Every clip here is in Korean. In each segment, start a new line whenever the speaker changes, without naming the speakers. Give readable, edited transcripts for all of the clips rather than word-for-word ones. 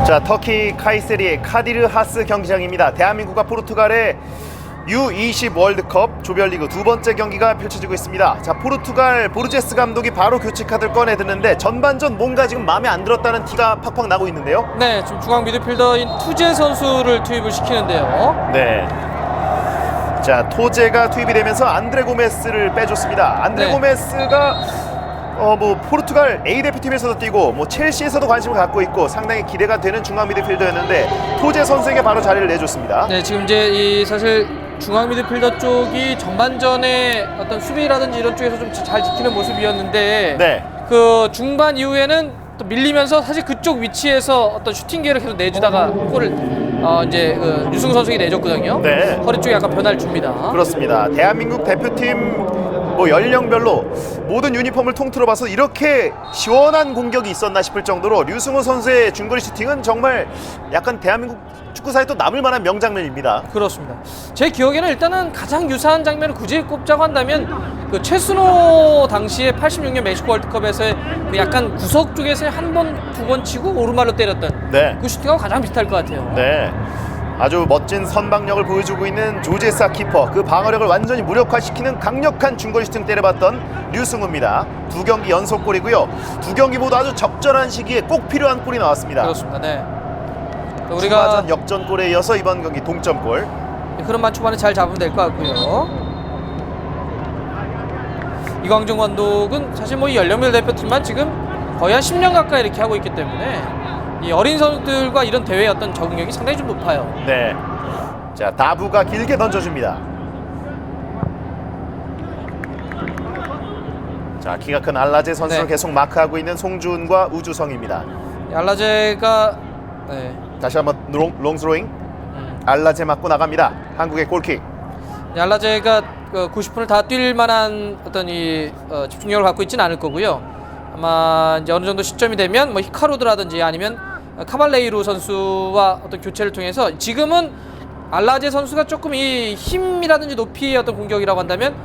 자, 터키 카이세리의 카디르 하스 경기장입니다. 대한민국과 포르투갈의 U20 월드컵 조별리그 두 번째 경기가 펼쳐지고 있습니다. 자, 포르투갈 보르제스 감독이 바로 교체 카드를 꺼내드는데 전반전 뭔가 지금 마음에 안 들었다는 티가 팍팍 나고 있는데요.
네, 지금 중앙 미드필더인 투제 선수를 투입을 시키는데요.
네. 자, 토제가 투입이 되면서 안드레 고메스를 빼줬습니다. 안드레
네.
고메스가 포르투갈 A 대표팀에서도 뛰고 첼시에서도 관심을 갖고 있고 상당히 기대가 되는 중앙 미드필더였는데 토제 선수에게 바로 자리를 내줬습니다.
네, 지금 이제 사실 중앙 미드필더 쪽이 전반전에 어떤 수비라든지 이런 쪽에서 좀 잘 지키는 모습이었는데
네.
그 중반 이후에는 또 밀리면서 사실 그쪽 위치에서 어떤 슈팅 기회를 계속 내주다가 골을 이제 유승우 선수에게 내줬거든요.
네.
허리 쪽에 약간 변화를 줍니다.
그렇습니다. 대한민국 대표팀 연령별로 모든 유니폼을 통틀어 봐서 이렇게 시원한 공격이 있었나 싶을 정도로 류승우 선수의 중거리 슈팅은 정말 약간 대한민국 축구사에 또 남을 만한 명장면입니다.
그렇습니다. 제 기억에는 일단은 가장 유사한 장면을 굳이 꼽자고 한다면 그 최순호 당시에 86년 멕시코 월드컵에서의 그 약간 구석 쪽에서 한 번, 두 번 치고 오른발로 때렸던
네.
그 슈팅하고 가장 비슷할 것 같아요.
네. 아주 멋진 선방력을 보여주고 있는 조제사 키퍼, 그 방어력을 완전히 무력화시키는 강력한 중거리 슈팅 때려봤던 류승우입니다. 두 경기 연속골이고요. 두 경기 모두 아주 적절한 시기에 꼭 필요한 골이 나왔습니다.
그렇습니다. 네. 우리가
추가전 역전골에 이어서 이번 경기 동점골.
흐름만 초반에 잘 잡으면 될 것 같고요. 이광종 감독은 사실 이 연령별 대표팀만 지금 거의 한 10년 가까이 이렇게 하고 있기 때문에 이 어린 선수들과 이런 대회의 어떤 적응력이 상당히 좀 높아요.
네. 자, 다부가 길게 던져줍니다. 자, 키가 큰 알라제 선수를
네.
계속 마크하고 있는 송주은과 우주성입니다.
알라제가
다시 한번 롱스로잉. 알라제 맞고 나갑니다. 한국의 골킥.
알라제가 90분을 다 뛸 만한 어떤 이 집중력을 갖고 있지는 않을 거고요. 아마 이제 어느 정도 시점이 되면 히카루드라든지 아니면 카발레이루 선수와 어떤 교체를 통해서 지금은 알라제 선수가 조금 이 힘이라든지 높이의 어떤 공격이라고 한다면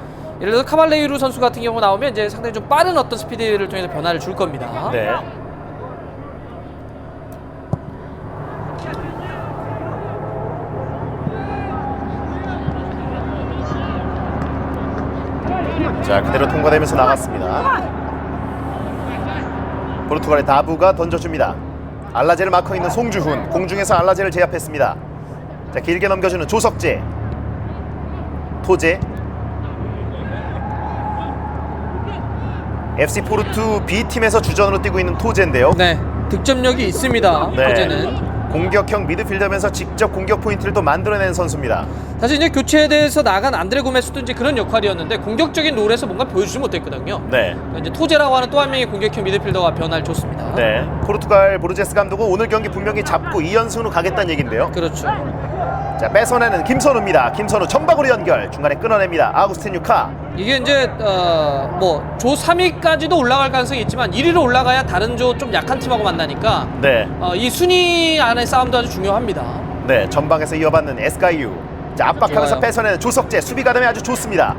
예를 들어서 카발레이루 선수 같은 경우 나오면 이제 상당히 좀 빠른 어떤 스피드를 통해서 변화를 줄 겁니다.
네. 자, 그대로 통과되면서 나갔습니다. 포르투갈의 다부가 던져줍니다. 알라제를 마크 있는 송주훈, 공중에서 알라제를 제압했습니다. 자, 길게 넘겨주는 조석재, 토제. FC 포르투 B팀에서 주전으로 뛰고 있는 토제인데요.
네, 득점력이 있습니다.
네.
토제는.
공격형 미드필더면서 직접 공격 포인트를 또 만들어내는 선수입니다.
사실 이제 교체에 대해서 나간 안드레 고메스도 이제 그런 역할이었는데 공격적인 롤에서 뭔가 보여주지 못했거든요.
네.
이제 토제라고 하는 또 한 명의 공격형 미드필더가 변화를 줬습니다.
네. 포르투갈 보르제스 감독은 오늘 경기 분명히 잡고 2연승으로 가겠다는 얘기인데요.
그렇죠.
자, 뺏어내는 김선우입니다. 김선우 전방으로 연결, 중간에 끊어냅니다. 아구스틴 유카.
이게 이제 조 3위까지도 올라갈 가능성이 있지만 1위로 올라가야 다른 조 좀 약한 팀하고 만나니까
네.
이 순위 안의 싸움도 아주 중요합니다.
네, 전방에서 이어받는 에스카이유. 자, 압박하면서
좋아요.
뺏어내는 조석재. 수비 가담이 아주 좋습니다.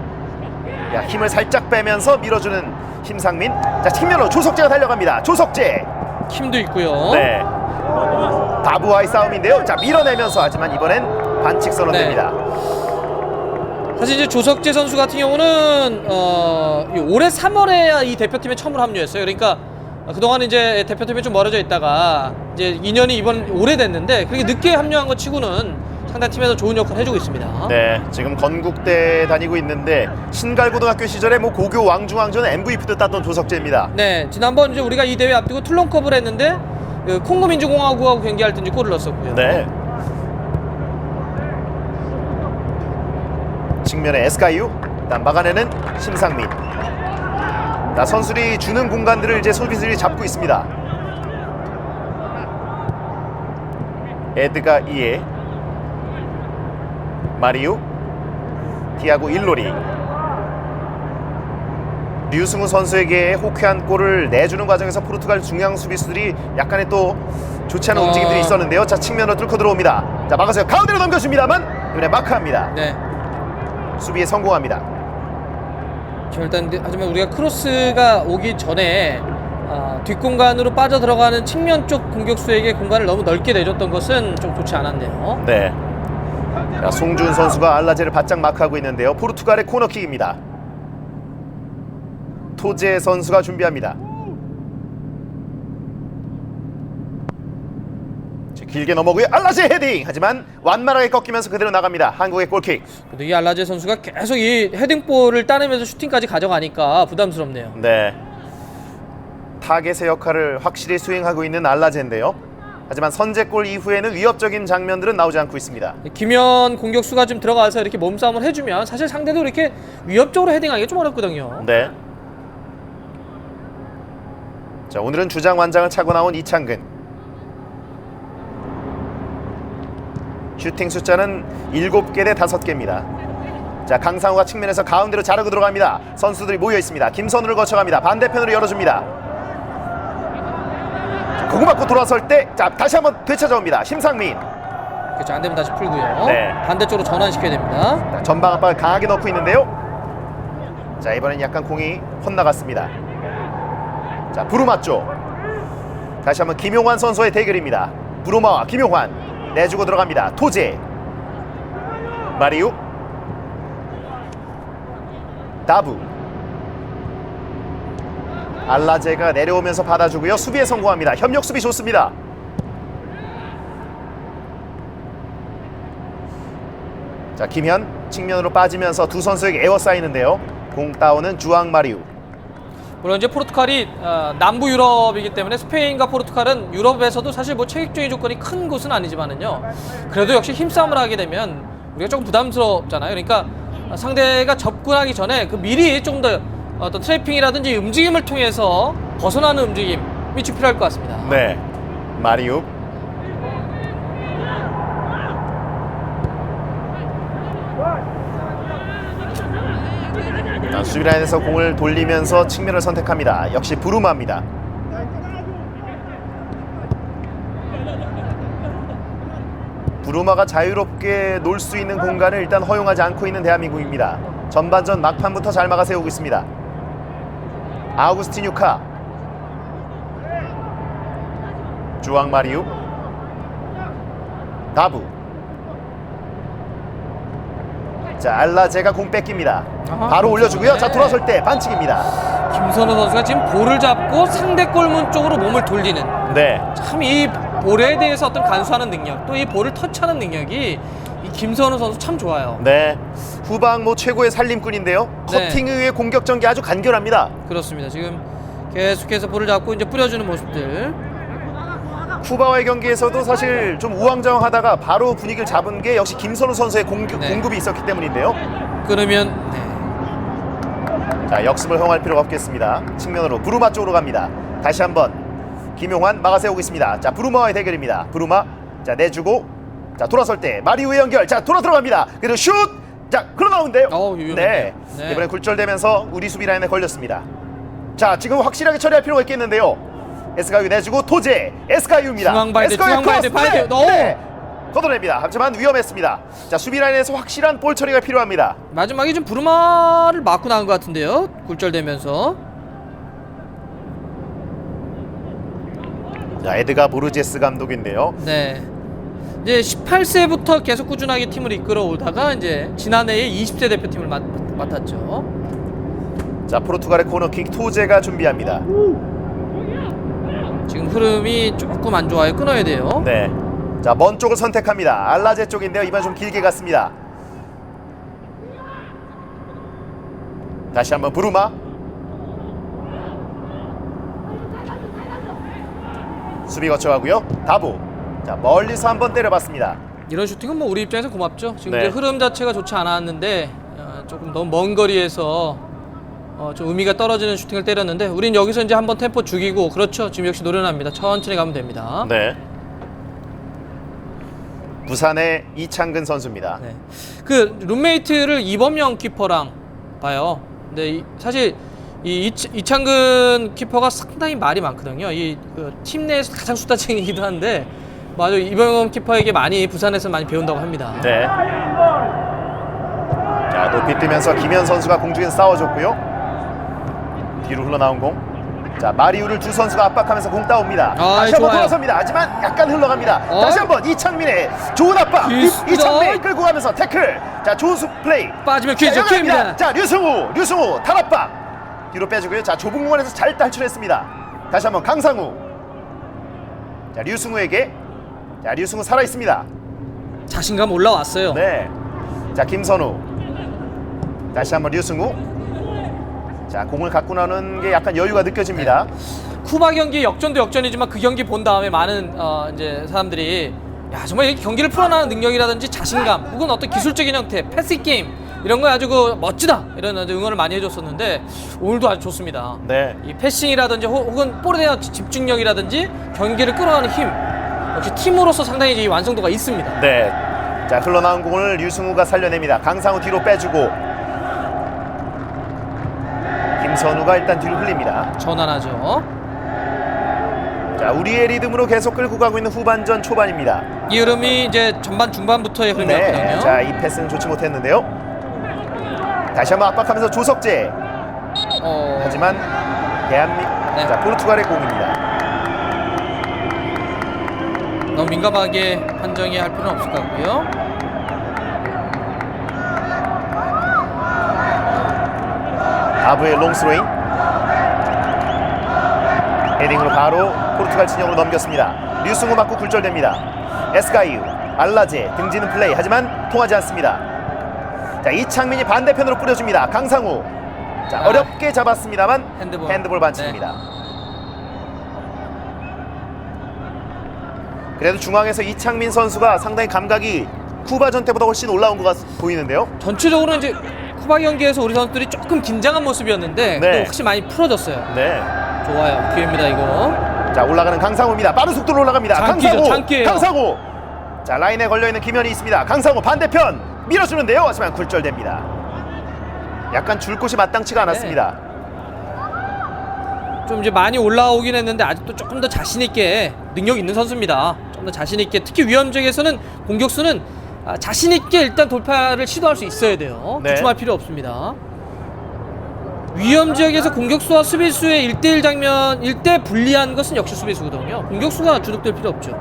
야, 힘을 살짝 빼면서 밀어주는 심상민. 자, 측면으로 조석재가 달려갑니다. 조석재.
힘도 있고요.
네. 다부와의 싸움인데요. 자, 밀어내면서 하지만 이번엔 반칙 선언됩니다.
사실 이제 조석재 선수 같은 경우는 올해 3월에 이 대표팀에 처음으로 합류했어요. 그러니까 그동안 이제 대표팀에 좀 멀어져 있다가 이제 2년이 이번 올해 됐는데 그렇게 늦게 합류한 것 치고는 상당히 팀에서 좋은 역할을 해주고 있습니다.
네, 지금 건국대 다니고 있는데 신갈고등학교 시절에 고교 왕중왕전 MVP도 땄던 조석재입니다.
네, 지난번 이제 우리가 이 대회 앞두고 툴론컵을 했는데 콩고 민주공화국하고 경기할 때 이제 골을 넣었었고요.
네. 측면에 에스카이유, 일단 막아내는 심상민. 자, 선수들이 주는 공간들을 이제 소비수들이 잡고 있습니다. 에드가 이에, 마리우, 티아고 일로리. 류승우 선수에게 호쾌한 골을 내주는 과정에서 포르투갈 중앙 수비수들이 약간의 또 좋지 않은 움직임들이 있었는데요. 자, 측면으로 뚫고 들어옵니다. 자, 막아서요. 가운데로 넘겨줍니다만 이번에 마크합니다.
네.
수비에 성공합니다.
일단 하지만 우리가 크로스가 오기 전에 뒷공간으로 빠져 들어가는 측면 쪽 공격수에게 공간을 너무 넓게 내줬던 것은 좀 좋지 않았네요.
네. 자, 송준 선수가 알라제를 바짝 마크하고 있는데요. 포르투갈의 코너킥입니다. 토제 선수가 준비합니다. 자, 길게 넘어고요. 알라제 헤딩! 하지만 완만하게 꺾이면서 그대로 나갑니다. 한국의 골킥.
그래도 이 알라제 선수가 계속 이 헤딩볼을 따내면서 슈팅까지 가져가니까 부담스럽네요.
네. 타겟의 역할을 확실히 수행하고 있는 알라제인데요. 하지만 선제골 이후에는 위협적인 장면들은 나오지 않고 있습니다.
김현 공격수가 좀 들어가서 이렇게 몸싸움을 해주면 사실 상대도 이렇게 위협적으로 헤딩하기가 좀 어렵거든요.
네. 자, 오늘은 주장 완장을 차고 나온 이창근. 슈팅 숫자는 7개 대 5개입니다. 자, 강상우가 측면에서 가운데로 자르고 들어갑니다. 선수들이 모여 있습니다. 김선우를 거쳐갑니다. 반대편으로 열어줍니다. 공을 받고 돌아설 때, 자, 다시 한번 되찾아옵니다. 심상민.
그렇죠. 안 되면 다시 풀고요.
네.
반대쪽으로 전환시켜야 됩니다.
자, 전방 압박을 강하게 넣고 있는데요. 자, 이번엔 약간 공이 헛나갔습니다. 자, 부루마 쪽. 다시 한번 김용환 선수의 대결입니다. 부루마와 김용환 내주고 들어갑니다. 토제, 마리우, 다부. 알라제가 내려오면서 받아주고요. 수비에 성공합니다. 협력 수비 좋습니다. 자, 김현 측면으로 빠지면서 두 선수에게 에워싸이는데요. 공 따오는 주앙 마리우.
물론 이제 포르투갈이 남부 유럽이기 때문에 스페인과 포르투갈은 유럽에서도 사실 뭐 체격적인 조건이 큰 곳은 아니지만은요. 그래도 역시 힘싸움을 하게 되면 우리가 조금 부담스럽잖아요. 그러니까 상대가 접근하기 전에 그 미리 좀 더 어떤 트래핑이라든지 움직임을 통해서 벗어나는 움직임이 좀 필요할 것 같습니다.
네, 마리우. 자, 수비라인에서 공을 돌리면서 측면을 선택합니다. 역시 부루마입니다. 부루마가 자유롭게 놀 수 있는 공간을 일단 허용하지 않고 있는 대한민국입니다. 전반전 막판부터 잘 막아세우고 있습니다. 아우구스티뉴카, 주앙 마리우, 다부. 자, 알라제가 공 뺏깁니다. 바로 올려주고요. 자, 돌아설 때 반칙입니다.
김선우 선수가 지금 볼을 잡고 상대 골문 쪽으로 몸을 돌리는
네,
참 이 볼에 대해서 어떤 간수하는 능력 또 이 볼을 터치하는 능력이 이 김선우 선수 참 좋아요.
네. 후방 뭐 최고의 살림꾼인데요.
네.
커팅 이후의 공격 전개 아주 간결합니다.
그렇습니다. 지금 계속해서 볼을 잡고 이제 뿌려주는 모습들.
쿠바와의 경기에서도 사실 좀 우왕좌왕하다가 바로 분위기를 잡은 게 역시 김선우 선수의
네.
공급이 있었기 때문인데요.
그러면
자, 역습을 허용할 필요가 없겠습니다. 측면으로 부루마 쪽으로 갑니다. 다시 한번 김용환 막아세우고 있습니다. 자, 부루마와의 대결입니다. 부루마, 자, 내주고, 자, 돌아설 때 마리우의 연결, 자, 돌아 들어갑니다. 그리고 슛, 자, 흘러나오는데요.
위험했네요.
네.
네.
이번엔 굴절되면서 우리 수비 라인에 걸렸습니다. 자, 지금 확실하게 처리할 필요가 있겠는데요. 에스카유 내주고 토제, 에스카유입니다.
중앙 봐야 돼,
에스카유
중앙 봐야 돼,
크로스,
봐야 돼.
네. 걷어냅니다. 하지만 위험했습니다. 자, 수비 라인에서 확실한 볼 처리가 필요합니다.
마지막에 좀 부르마를 맞고 나온 것 같은데요. 굴절되면서.
자, 에드가 보르제스 감독인데요.
네. 이제 18세부터 계속 꾸준하게 팀을 이끌어 오다가 이제 지난해에 20세 대표팀을 맡았죠.
자, 포르투갈의 코너킥 토제가 준비합니다.
지금 흐름이 조금 안 좋아요. 끊어야 돼요.
네. 자, 먼 쪽을 선택합니다. 알라제 쪽인데요. 이번 좀 길게 갔습니다. 다시 한번 부루마. 수비 거쳐가고요. 다부. 자, 멀리서 한번 때려봤습니다.
이런 슈팅은 뭐 우리 입장에서 고맙죠. 지금
네.
이제 흐름 자체가 좋지 않았는데 조금 너무 먼 거리에서 좀 의미가 떨어지는 슈팅을 때렸는데 우린 여기서 이제 한번 템포 죽이고 그렇죠. 지금 역시 노련합니다. 천천히 가면 됩니다.
네. 부산의 이창근 선수입니다.
네. 그 룸메이트를 이범영 키퍼랑 봐요. 근데 사실 이창근 키퍼가 상당히 말이 많거든요. 팀 내에서 가장 수다쟁이기도 한데 맞아 이범영 키퍼에게 많이 부산에서 많이 배운다고 합니다.
네. 자, 높이 뜨면서 김현 선수가 공중에서 싸워줬고요. 뒤로 흘러나온 공. 자, 마리우를 두 선수가 압박하면서 공 따옵니다.
아,
다시 한번
좋아요.
돌아섭니다. 하지만 약간 흘러갑니다. 다시 한번 이창민의 좋은 압박.
퀴즈다.
이창민 끌고 가면서 태클. 자, 좋은 플레이.
빠지면 퀴즈,
자,
퀴즈입니다.
연결합니다. 자, 류승우 탈압박. 뒤로 빼주고요. 자, 좁은 공간에서 잘 탈출했습니다. 다시 한번 강상우. 자, 류승우에게. 자, 류승우 살아 있습니다.
자신감 올라왔어요.
네. 자, 김선우. 다시 한번 류승우. 자, 공을 갖고 나오는 게 약간 여유가 느껴집니다.
쿠바 경기 역전도 역전이지만 그 경기 본 다음에 많은 이제 사람들이 야 정말 이 경기를 풀어나가는 능력이라든지 자신감 혹은 어떤 기술적인 형태, 패스 게임 이런 거 아주 그 멋지다 이런 아주 응원을 많이 해줬었는데 오늘도 아주 좋습니다.
네.
이 패싱이라든지 혹은 볼에 대한 집중력이라든지 경기를 끌어가는 힘 역시 팀으로서 상당히 이 완성도가 있습니다.
네. 자, 흘러나온 공을 류승우가 살려냅니다. 강상우 뒤로 빼주고 김선우가 일단 뒤로 흘립니다.
전환하죠.
자, 우리의 리듬으로 계속 끌고 가고 있는 후반전 초반입니다.
이 흐름이 이제 전반 중반부터의 흐름이었거든요.
네. 자, 이 패스는 좋지 못했는데요. 다시 한번 압박하면서 조석재. 하지만 대한민국
네.
자, 포르투갈의 공입니다.
너무 민감하게 판정이 할 필요는 없을 것 같고요.
아부의 롱스로잉 헤딩으로 바로 포르투갈 진영으로 넘겼습니다. 류승우 맞고 굴절됩니다. 에스가이유 알라제 등지는 플레이 하지만 통하지 않습니다. 자, 이창민이 반대편으로 뿌려줍니다. 강상우 자, 어렵게 잡았습니다만 핸드볼 반칙입니다.
네.
그래도 중앙에서 이창민 선수가 상당히 감각이 쿠바전 때보다 훨씬 올라온 것 보이는데요.
전체적으로 이제 쿠바 경기에서 우리 선수들이 조금 긴장한 모습이었는데
네.
또 확실히 많이 풀어졌어요.
네.
좋아요. 기회입니다 이거.
자, 올라가는 강상우입니다. 빠른 속도로 올라갑니다.
장기죠,
강상우.
장기예요.
강상우. 자, 라인에 걸려있는 김현이 있습니다. 강상우 반대편 밀어주는데요. 하지만 굴절됩니다. 약간 줄 곳이 마땅치가 않았습니다.
좀 이제 많이 올라오긴 했는데 아직도 조금 더 자신 있게 능력 있는 선수입니다. 좀 더 자신 있게 특히 위험 지역에서는 공격수는 자신 있게 일단 돌파를 시도할 수 있어야 돼요.
네.
주춤할 필요 없습니다. 위험 지역에서 공격수와 수비수의 1대1 장면, 1대 불리한 것은 역시 수비수거든요. 공격수가 주눅들 필요 없죠.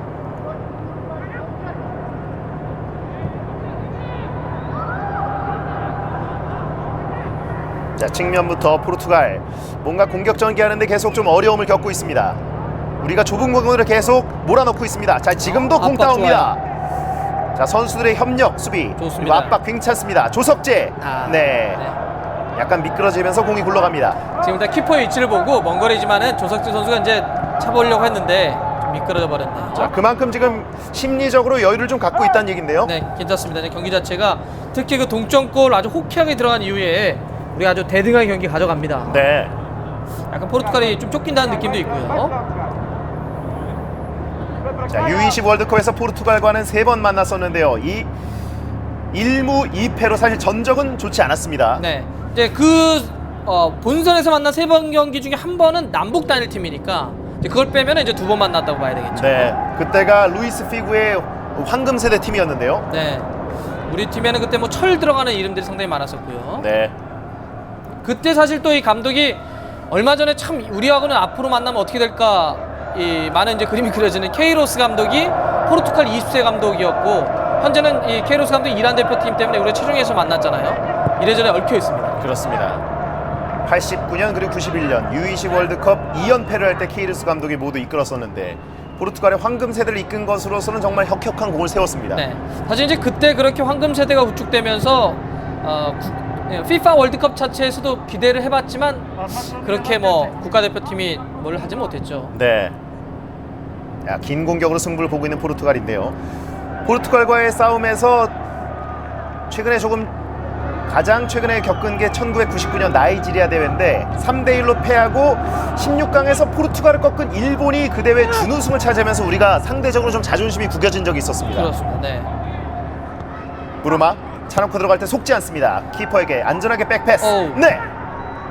자, 측면부터 포르투갈 뭔가 공격 전개하는데 계속 좀 어려움을 겪고 있습니다. 우리가 좁은 공간으로 계속 몰아넣고 있습니다. 자, 지금도 공
압박
따옵니다. 자, 선수들의 협력 수비
좋습니다.
그리고 압박 괜찮습니다. 조석재 네. 약간 미끄러지면서 공이 굴러갑니다.
지금 일단 키퍼의 위치를 보고 먼 거리지만은 조석재 선수가 이제 차보려고 했는데 좀 미끄러져 버렸네요.
자, 그만큼 지금 심리적으로 여유를 좀 갖고 있다는 얘긴데요.
네, 괜찮습니다. 이제 경기 자체가 특히 그 동점골 아주 호쾌하게 들어간 이후에 우리가 아주 대등하게 경기 가져갑니다.
네.
약간 포르투갈이 좀 쫓긴다는 느낌도 있고요.
자, U20 월드컵에서 포르투갈과는 3번 만났었는데요. 이 1무 2패로 사실 전적은 좋지 않았습니다.
네, 이제 그 본선에서 만난 3번 경기 중에 한 번은 남북 단일 팀이니까 이제 그걸 빼면 이제 2번 만났다고 봐야 되겠죠.
네, 그때가 루이스 피구의 황금 세대 팀이었는데요.
네, 우리 팀에는 그때 뭐 철 들어가는 이름들이 상당히 많았었고요.
네,
그때 사실 또 이 감독이 얼마 전에 참 우리하고는 앞으로 만나면 어떻게 될까 이 많은 이제 그림이 그려지는 케이로스 감독이 포르투갈 20세 감독이었고 현재는 이 케이로스 감독이 이란 대표팀 때문에 우리 최종에서 만났잖아요. 이래저래 얽혀 있습니다.
그렇습니다. 89년 그리고 91년 U20 월드컵 2연패를 할 때 케이르스 감독이 모두 이끌었었는데 포르투갈의 황금 세대를 이끈 것으로서는 정말 혁혁한 공을 세웠습니다.
네, 사실 이제 그때 그렇게 황금 세대가 구축되면서 FIFA 월드컵 자체에서도 기대를 해봤지만 그렇게 뭐 국가대표팀이 뭘 하지 못했죠.
네. 야, 긴 공격으로 승부를 보고 있는 포르투갈인데요. 포르투갈과의 싸움에서 가장 최근에 겪은 게 1999년 나이지리아 대회인데 3대1로 패하고 16강에서 포르투갈을 꺾은 일본이 그 대회 준우승을 차지하면서 우리가 상대적으로 좀 자존심이 구겨진 적이 있었습니다.
그렇습니다. 네.
브루마 차놓고 들어갈 때 속지 않습니다. 키퍼에게 안전하게 백패스.
어우.
네.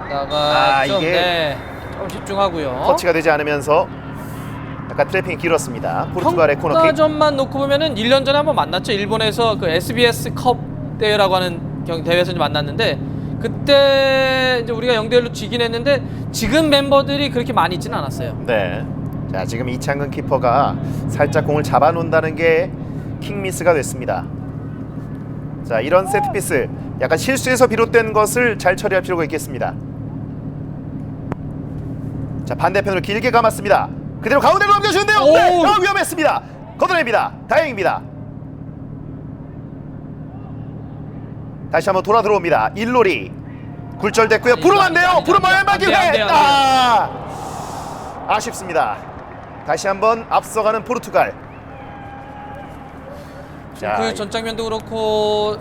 나가죠.
이게
네. 좀 집중하고요.
터치가 되지 않으면서 약간 트래핑이 길었습니다. 포르투갈의 코너킥.
평가전만 놓고 보면은 1년 전에 한번 만났죠. 일본에서 그 SBS 컵 대회라고 하는 대회에서 만났는데 그때 이제 우리가 0대1로 지긴 했는데 지금 멤버들이 그렇게 많이 있지는 않았어요.
네. 자, 지금 이창근 키퍼가 살짝 공을 잡아놓는다는 게 킹미스가 됐습니다. 자, 이런 세트피스 약간 실수에서 비롯된 것을 잘 처리할 필요가 있겠습니다. 자, 반대편으로 길게 감았습니다. 그대로 가운데로 넘겨주는데요.
오!
네, 위험했습니다. 걷어냅니다. 다행입니다. 다시 한번 돌아 들어옵니다. 일로리 굴절됐고요. 부르만데요. 부르만 왼발 기회. 아쉽습니다. 다시 한번 앞서가는 포르투갈. 자,
그 전 장면도 그렇고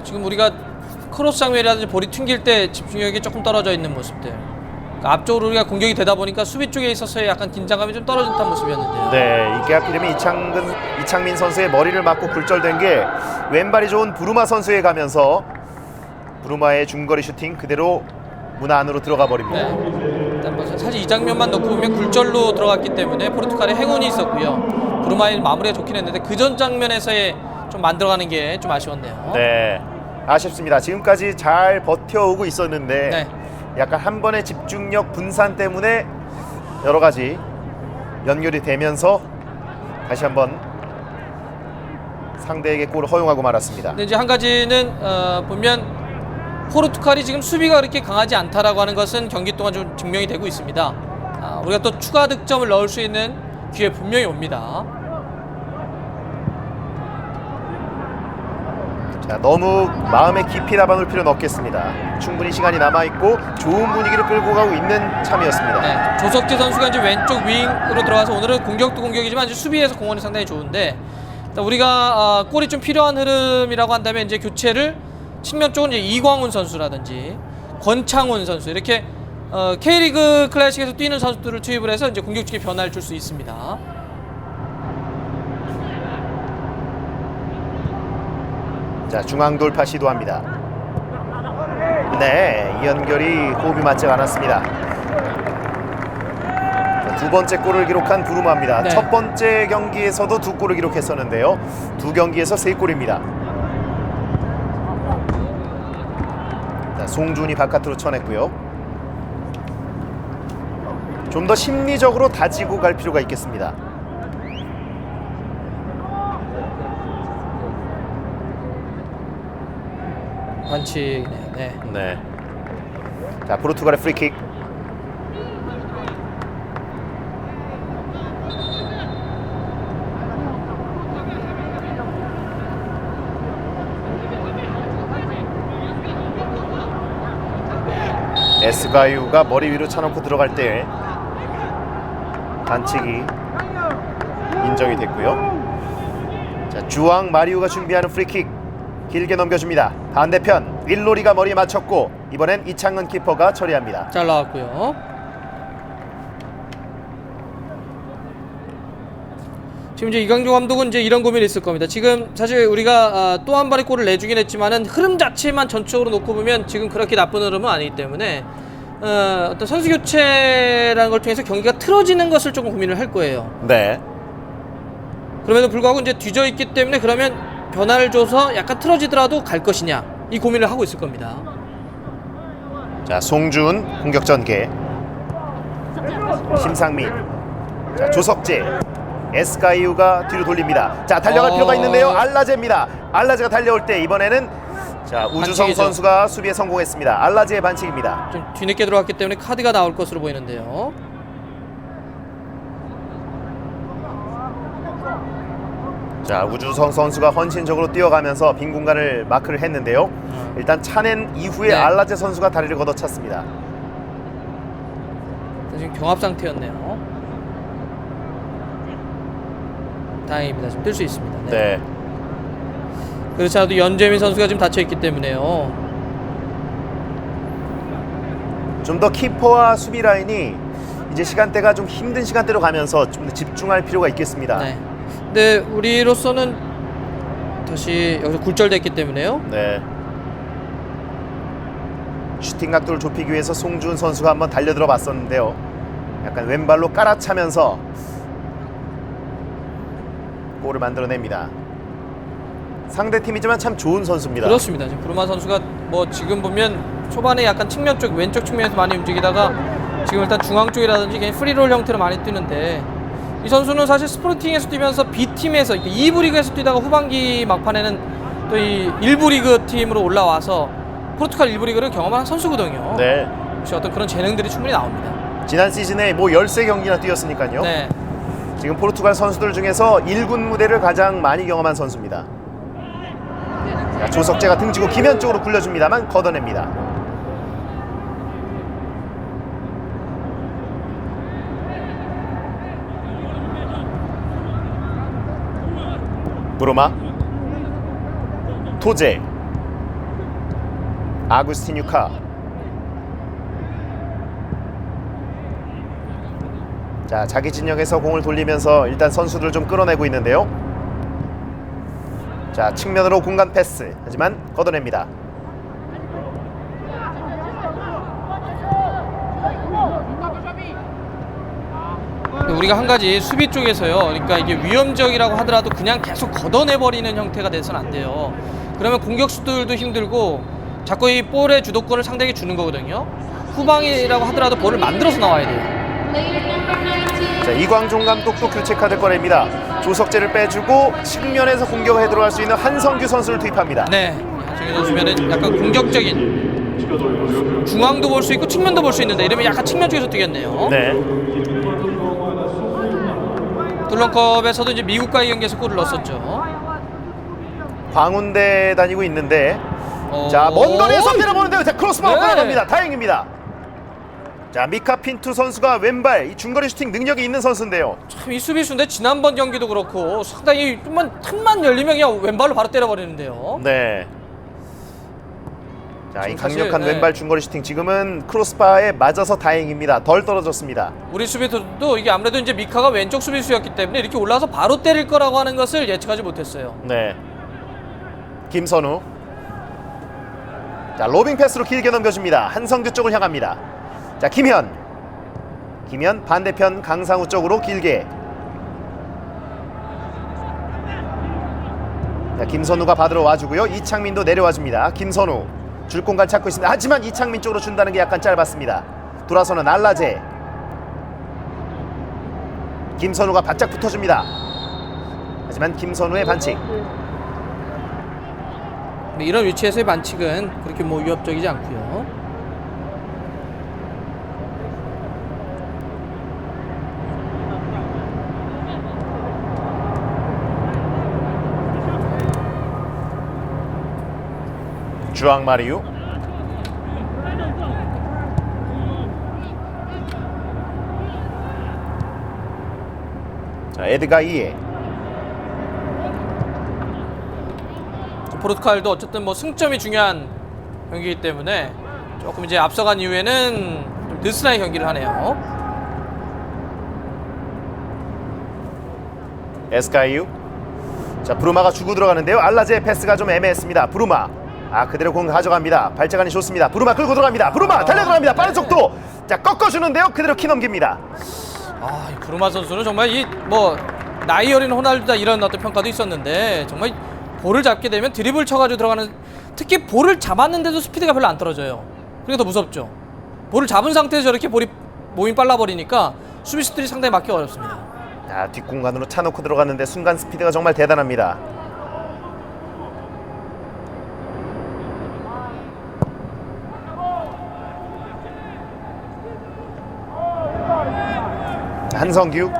지금 우리가 크로스 장면이라든지 볼이 튕길 때 집중력이 조금 떨어져 있는 모습들. 그러니까 앞쪽으로 우리가 공격이 되다 보니까 수비 쪽에 있어서의 약간 긴장감이 좀 떨어진 듯한 모습이었는데요.
네, 이게 하필이면 이창민 선수의 머리를 맞고 굴절된 게 왼발이 좋은 부르마 선수에 가면서 부르마의 중거리 슈팅 그대로 문 안으로 들어가 버립니다.
네. 일단 뭐 사실 이 장면만 놓고 보면 굴절로 들어갔기 때문에 포르투갈의 행운이 있었고요. 부르마의 마무리가 좋긴 했는데 그 전 장면에서의 좀 만들어가는 게 좀 아쉬웠네요.
네, 아쉽습니다. 지금까지 잘 버텨오고 있었는데
네.
약간 한 번의 집중력 분산 때문에 여러 가지 연결이 되면서 다시 한번 상대에게 골을 허용하고 말았습니다.
근데 이제 한 가지는 보면 포르투갈이 지금 수비가 그렇게 강하지 않다라고 하는 것은 경기 동안 좀 증명이 되고 있습니다. 우리가 또 추가 득점을 넣을 수 있는 기회 분명히 옵니다.
자, 너무 마음에 깊이 담아놓을 필요는 없겠습니다. 충분히 시간이 남아있고 좋은 분위기를 끌고 가고 있는 참이었습니다.
네, 조석재 선수가 이제 왼쪽 윙으로 들어가서 오늘은 공격도 공격이지만 이제 수비에서 공헌이 상당히 좋은데 우리가 골이 좀 필요한 흐름이라고 한다면 이제 교체를 측면 쪽은 이제 이광훈 선수라든지 권창훈 선수 이렇게 K리그 클래식에서 뛰는 선수들을 투입을 해서 이제 공격 쪽에 변화를 줄 수 있습니다.
자, 중앙 돌파 시도합니다. 네, 이 연결이 호흡이 맞지 않았습니다. 자, 두 번째 골을 기록한 부르마입니다.
네.
첫 번째 경기에서도 두 골을 기록했었는데요. 두 경기에서 세 골입니다. 자, 송준이 바깥으로 쳐냈고요. 좀 더 심리적으로 다지고 갈 필요가 있겠습니다.
반칙이네요. 네.
네. 자, 포르투갈의 프리킥. 에스가유가 머리 위로 쳐놓고 들어갈 때 반칙이 인정이 됐고요. 자, 주앙 마리우가 준비하는 프리킥 길게 넘겨줍니다. 반대편 일로리가 머리에 맞췄고 이번엔 이창근 키퍼가 처리합니다.
잘 나왔고요. 지금 이제 이강조 감독은 이제 이런 고민이 있을 겁니다. 지금 사실 우리가 또 한 발의 골을 내주긴 했지만은 흐름 자체만 전적으로 놓고 보면 지금 그렇게 나쁜 흐름은 아니기 때문에 어떤 선수 교체라는 걸 통해서 경기가 틀어지는 것을 조금 고민을 할 거예요.
네.
그럼에도 불구하고 이제 뒤져 있기 때문에 그러면 변화를 줘서 약간 틀어지더라도 갈 것이냐 이 고민을 하고 있을 겁니다.
자, 송준 공격 전개. 심상민. 자, 조석재. 에스가이우가 뒤로 돌립니다. 자, 달려갈 필요가 있는데요. 알라제입니다. 알라제가 달려올 때 이번에는 자, 우주성
반칙이죠.
선수가 수비에 성공했습니다. 알라제의 반칙입니다.
좀 뒤늦게 들어갔기 때문에 카드가 나올 것으로 보이는데요.
자, 우주성 선수가 헌신적으로 뛰어가면서 빈 공간을 마크를 했는데요. 일단 차낸 이후에
네.
알라제 선수가 다리를 걷어찼습니다.
지금 경합 상태였네요. 다행입니다. 지금 뛸 수 있습니다. 네.
네.
그렇지 않아도 연재민 선수가 지금 다쳐 있기 때문에요.
좀 더 키퍼와 수비 라인이 이제 시간대가 좀 힘든 시간대로 가면서 좀 더 집중할 필요가 있겠습니다.
네. 근데 우리로서는 다시 여기서 굴절됐기 때문에요.
네. 슈팅 각도를 좁히기 위해서 송준 선수가 한번 달려들어 봤었는데요. 약간 왼발로 깔아차면서 골을 만들어냅니다. 상대 팀이지만 참 좋은 선수입니다.
그렇습니다. 지금 브루마 선수가 뭐 지금 보면 초반에 약간 측면 쪽 왼쪽 측면에서 많이 움직이다가 지금 일단 중앙 쪽이라든지 그냥 프리롤 형태로 많이 뛰는데 이 선수는 사실 스프린팅에서 뛰면서 B팀에서 2부 리그에서 뛰다가 후반기 막판에는 또 이 1부 리그 팀으로 올라와서 포르투갈 1부 리그를 경험한 선수거든요.
네.
혹시 어떤 그런 재능들이 충분히 나옵니다.
지난 시즌에 뭐 13경기나 뛰었으니까요.
네.
지금 포르투갈 선수들 중에서 1군 무대를 가장 많이 경험한 선수입니다. 자, 조석재가 등지고 김현 쪽으로 굴려줍니다만 걷어냅니다. 브로마, 토제, 아구스티뉴카. 자, 자기 진영에서 공을 돌리면서 일단 선수들 좀 끌어내고 있는데요. 자, 측면으로 공간 패스. 하지만 걷어냅니다.
우리가 한 가지 수비 쪽에서요. 그러니까 이게 위험적이라고 하더라도 그냥 계속 걷어내버리는 형태가 돼서는 안 돼요. 그러면 공격수들도 힘들고 자꾸 이 볼의 주도권을 상대에게 주는 거거든요. 후방이라고 하더라도 볼을 만들어서 나와야 돼요.
자, 이광종 감독도 교체 카드 꺼냅니다. 조석재를 빼주고 측면에서 공격을 해 들어갈 수 있는 한성규 선수를 투입합니다.
네, 한성규 선수면은 약간 공격적인 중앙도 볼 수 있고 측면도 볼 수 있는데 이러면 약간 측면 쪽에서 뛰겠네요.
네.
툴런컵에서도 이제 미국과의 경기에서 골을 넣었었죠.
광운대 다니고 있는데 자, 먼 거리에서 때려보는데요. 자, 크로스바로
네.
끌어갑니다. 다행입니다. 자, 미카 핀투 선수가 왼발 이 중거리 슈팅 능력이 있는 선수인데요.
참 이 수비수인데 지난번 경기도 그렇고 상당히 틈만 열리면 그냥 왼발로 바로 때려버리는데요.
네. 자, 이
사실,
강력한
네.
왼발 중거리 슈팅 지금은 크로스바에 맞아서 다행입니다. 덜 떨어졌습니다.
우리 수비수도 이게 아무래도 이제 미카가 왼쪽 수비수였기 때문에 이렇게 올라와서 바로 때릴 거라고 하는 것을 예측하지 못했어요.
네. 김선우. 자, 로빙 패스로 길게 넘겨줍니다. 한성규 쪽을 향합니다. 자, 김현. 김현 반대편 강상우 쪽으로 길게. 자, 김선우가 받으러 와주고요. 이창민도 내려와줍니다. 김선우 줄 공간 찾고 있습니다. 하지만 이창민 쪽으로 준다는 게 약간 짧았습니다. 돌아서는 알라제. 김선우가 바짝 붙어줍니다. 하지만 김선우의 반칙.
이런 위치에서의 반칙은 그렇게 뭐 위협적이지 않고요.
주앙 마리우. 자, 에드가 이에.
포르투갈도 어쨌든 뭐 승점이 중요한 경기이기 때문에 조금 이제 앞서간 이후에는 좀 느슨하게 경기를 하네요.
에스카이유. 자, 브루마가 주고 들어가는데요. 알라제의 패스가 좀 애매했습니다. 브루마. 아, 그대로 공 가져갑니다. 발재간이 좋습니다. 브루마 끌고 들어갑니다. 브루마 달려 들어갑니다. 빠른 속도. 자, 꺾어주는데요. 그대로 키 넘깁니다.
아, 이 브루마 선수는 정말 이 뭐 나이 어린 호날두다 이런 어떤 평가도 있었는데 정말 볼을 잡게 되면 드리블 쳐가지고 들어가는, 특히 볼을 잡았는데도 스피드가 별로 안 떨어져요. 그게 더 무섭죠. 볼을 잡은 상태에서 저렇게 몸이 빨라버리니까 수비수들이 상당히 막기 어렵습니다.
자, 뒷공간으로 차놓고 들어갔는데 순간 스피드가 정말 대단합니다. 한성규.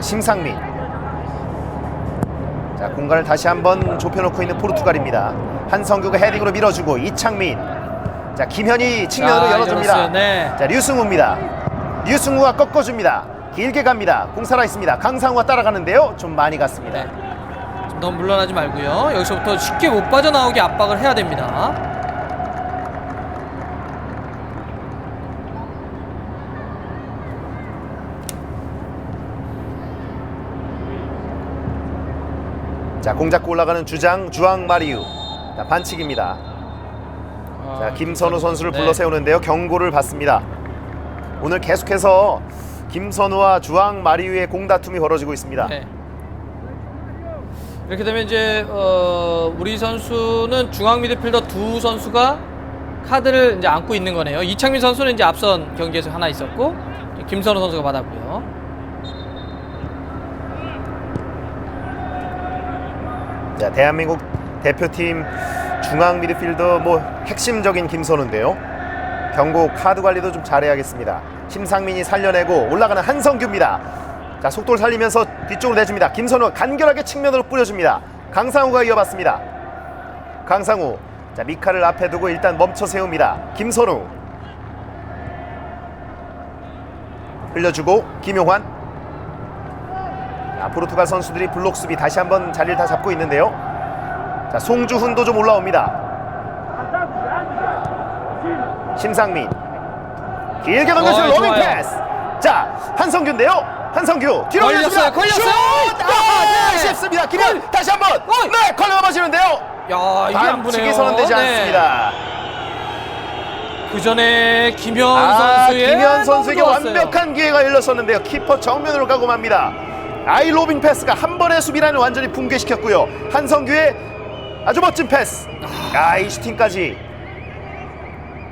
심상민. 자, 공간을 다시 한번 좁혀놓고 있는 포르투갈입니다. 한성규가 헤딩으로 밀어주고 이창민. 자, 김현이 측면으로 열어줍니다.
네.
자, 류승우입니다. 류승우가 꺾어줍니다. 길게 갑니다. 공 살아있습니다. 강상우가 따라가는데요. 좀 많이 갔습니다.
네. 좀 너무 물러나지 말고요. 여기서부터 쉽게 못 빠져나오게 압박을 해야 됩니다.
자, 공 잡고 올라가는 주앙 마리우. 자, 반칙입니다. 자, 김선우 선수를
네.
불러 세우는데요. 경고를 받습니다. 오늘 계속해서 김선우와 주앙 마리우의 공다툼이 벌어지고 있습니다.
네. 이렇게 되면 이제 우리 선수는 중앙 미드필더 두 선수가 카드를 이제 안고 있는 거네요. 이창민 선수는 이제 앞선 경기에서 하나 있었고 김선호 선수가 받았고요.
자, 대한민국 대표팀 중앙 미드필더 뭐 핵심적인 김선우인데요. 경고 카드 관리도 좀 잘해야겠습니다. 심상민이 살려내고 올라가는 한성규입니다. 자, 속도를 살리면서 뒤쪽으로 내줍니다. 김선우 간결하게 측면으로 뿌려줍니다. 강상우가 이어받습니다. 강상우, 자, 미카를 앞에 두고 일단 멈춰 세웁니다. 김선우 흘려주고 김용환. 자, 포르투갈 선수들이 블록 수비 다시 한번 자리를 다 잡고 있는데요. 자, 송주훈도 좀 올라옵니다. 심상민 길게 넘겨주는 로빙
좋아요.
패스. 자, 한성규인데요. 한성규 뒤로 올려줍니다.
걸렸어요.
슛! 네, 아쉽습니다. 김현 다시 한번. 네, 걸려 넘어지는데요.
야, 이게 안
반칙이
보네요.
선언되지
네.
않습니다.
그 전에 김현 선수의
김현 선수에게
너무 좋았어요.
완벽한 기회가 열렸었는데요. 키퍼 정면으로 가고 맙니다. 아이 로빙 패스가 한 번의 수비라는 완전히 붕괴시켰고요. 한성규의 아주 멋진 패스. 이 슈팅까지.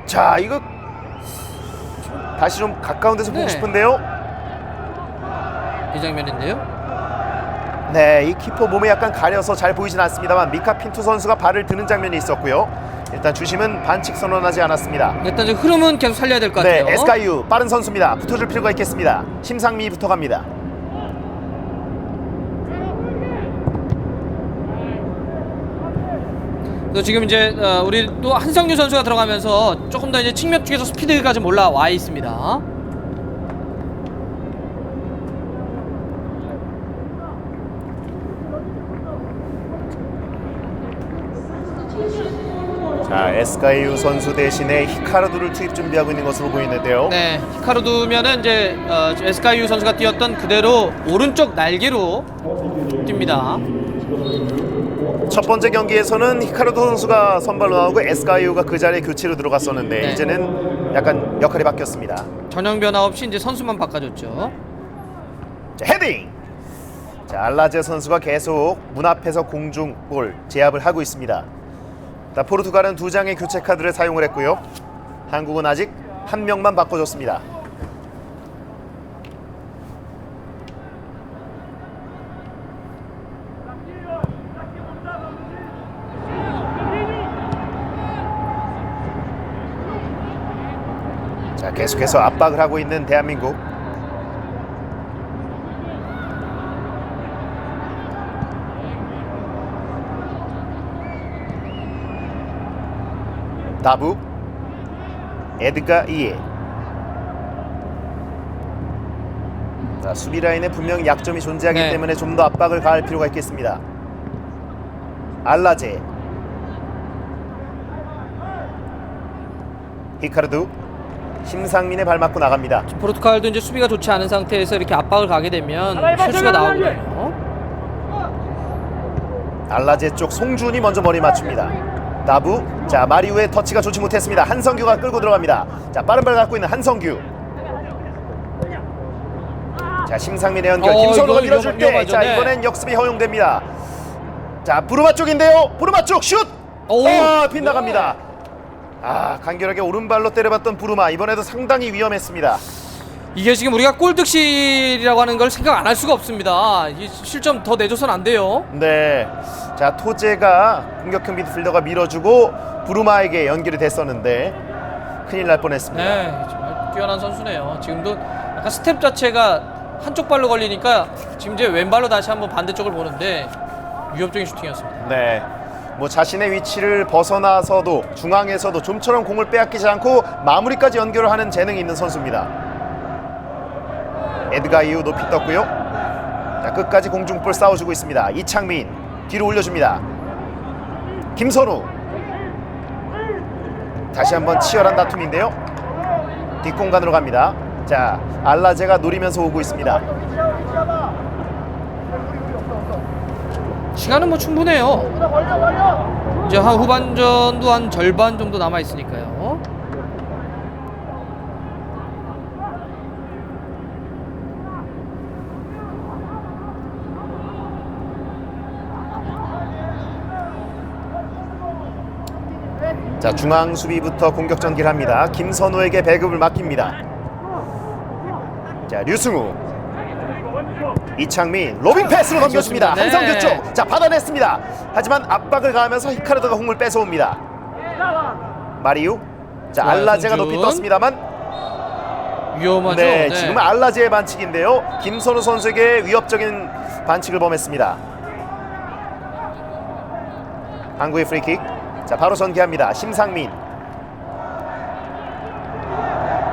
자, 이거 다시 좀 가까운 데서 보고
네.
싶은데요.
이 장면인데요.
네, 이 키퍼 몸에 약간 가려서 잘 보이진 않습니다만 미카 핀투 선수가 발을 드는 장면이 있었고요. 일단 주심은 반칙 선언하지 않았습니다.
일단 지금 흐름은 계속 살려야 될 것 같아요.
네, 에스카이유 빠른 선수입니다. 붙어줄 필요가 있겠습니다. 심상미 붙어갑니다.
또 지금 이제 우리 또 한성규 선수가 들어가면서 조금 더 이제 측면 쪽에서 스피드가 좀 올라와 있습니다.
자, 에스카이유 선수 대신에 히카르도를 투입 준비하고 있는 것으로 보이는데요.
네, 히카루두면은 이제 에스카이유 선수가 뛰었던 그대로 오른쪽 날개로 뜁니다.
첫 번째 경기에서는 히카르도 선수가 선발로 나오고 에스카이유가 그 자리에 교체로 들어갔었는데
네.
이제는 약간 역할이 바뀌었습니다.
전형 변화 없이 이제 선수만 바꿔줬죠.
자, 헤딩. 자, 알라제 선수가 계속 문 앞에서 공중볼 제압을 하고 있습니다. 자, 포르투갈은 두 장의 교체 카드를 사용을 했고요. 한국은 아직 한 명만 바꿔줬습니다. 자, 계속해서 압박을 하고 있는 대한민국. 다부 에드가 이에. 자, 수비 라인에 분명히 약점이 존재하기
네.
때문에 좀 더 압박을 가할 필요가 있겠습니다. 알라제 히카르두 심상민의 발 맞고 나갑니다.
포르투갈도 이제 수비가 좋지 않은 상태에서 이렇게 압박을 가게 되면 실수가 나오거든요.
알라제 쪽 송준이 먼저 머리 맞춥니다. 나부. 자, 마리우의 터치가 좋지 못했습니다. 한성규가 끌고 들어갑니다. 자, 빠른 발 갖고 있는 한성규. 자, 심상민의 연결. 김선우가
이거
밀어줄 때,
위험하죠.
자,
네.
이번엔 역습이 허용됩니다. 자, 부르마 쪽인데요. 부르마 쪽 슛. 빗나갑니다. 간결하게 오른발로 때려봤던 부르마, 이번에도 상당히 위험했습니다.
이게 지금 우리가 골득실이라고 하는 걸 생각 안 할 수가 없습니다. 이 실점 더 내줘서는 안 돼요.
네, 자, 토제가 공격형 미드필더가 밀어주고 부르마에게 연결이 됐었는데 큰일 날 뻔했습니다.
네, 정말 뛰어난 선수네요. 지금도 약간 스텝 자체가 한쪽 발로 걸리니까 지금 이제 왼발로 다시 한번 반대쪽을 보는데 위협적인 슈팅이었습니다.
네, 뭐 자신의 위치를 벗어나서도 중앙에서도 좀처럼 공을 빼앗기지 않고 마무리까지 연결을 하는 재능이 있는 선수입니다. 에드가 이후 높이 떴고요. 자, 끝까지 공중볼 싸워주고 있습니다. 이창민 뒤로 올려줍니다. 김선우 다시 한번 치열한 다툼인데요. 뒷공간으로 갑니다. 자, 알라제가 노리면서 오고 있습니다.
시간은 뭐 충분해요. 이제 한 후반전도 한 절반 정도 남아 있으니까요.
자, 중앙 수비부터 공격 전개를 합니다. 김선호에게 배급을 맡깁니다. 자, 류승우, 이창민 로빙 패스로 넘겨줍니다.
네.
한성규 쪽. 자, 받아냈습니다. 하지만 압박을 가하면서 히카르도가 공을 뺏어옵니다. 마리우. 자,
좋아요,
알라제가
송준.
높이 떴습니다만
위험하죠.
네, 지금은 알라제의 반칙인데요. 김선우 선수에게 위협적인 반칙을 범했습니다. 한국의 프리킥. 자, 바로 전개합니다. 심상민.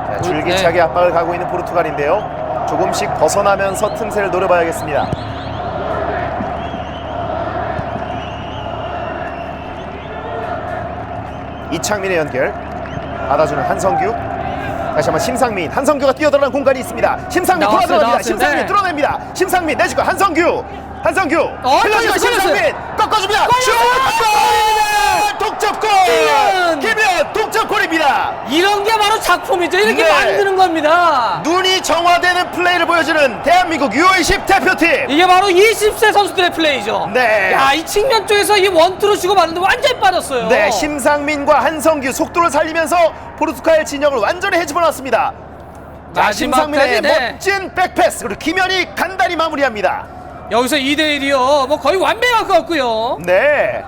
자, 줄기차게 압박을 가고 있는 포르투갈인데요. 조금씩 벗어나면서 틈새를 노려봐야겠습니다. 이창민의 연결. 받아주는 한성규. 다시 한번 심상민. 한성규가 뛰어들어가는 공간이 있습니다. 심상민 돌아들어갑니다. 심상민
네.
뚫어냅니다. 심상민 내주고 한성규. 흘러주고 심상민 꺾어줍니다. 슛! 독점골! 김현 독점골입니다.
이런 게 바로 작품이죠. 이렇게
네.
만드는 겁니다.
눈이 정화되는 플레이를 보여주는 대한민국 U20 대표팀.
이게 바로 20세 선수들의 플레이죠.
네.
야, 이 측면 쪽에서 이 원투로 주고 받는데 완전히 빠졌어요.
네, 심상민과 한성규 속도를 살리면서 포르투갈 진영을 완전히 헤집어놨습니다. 자,
마지막까지,
심상민의
네.
멋진 백패스 그리고 김현이 간단히 마무리합니다.
여기서 2대1이요. 뭐 거의 완벽할 것 같고요.
네.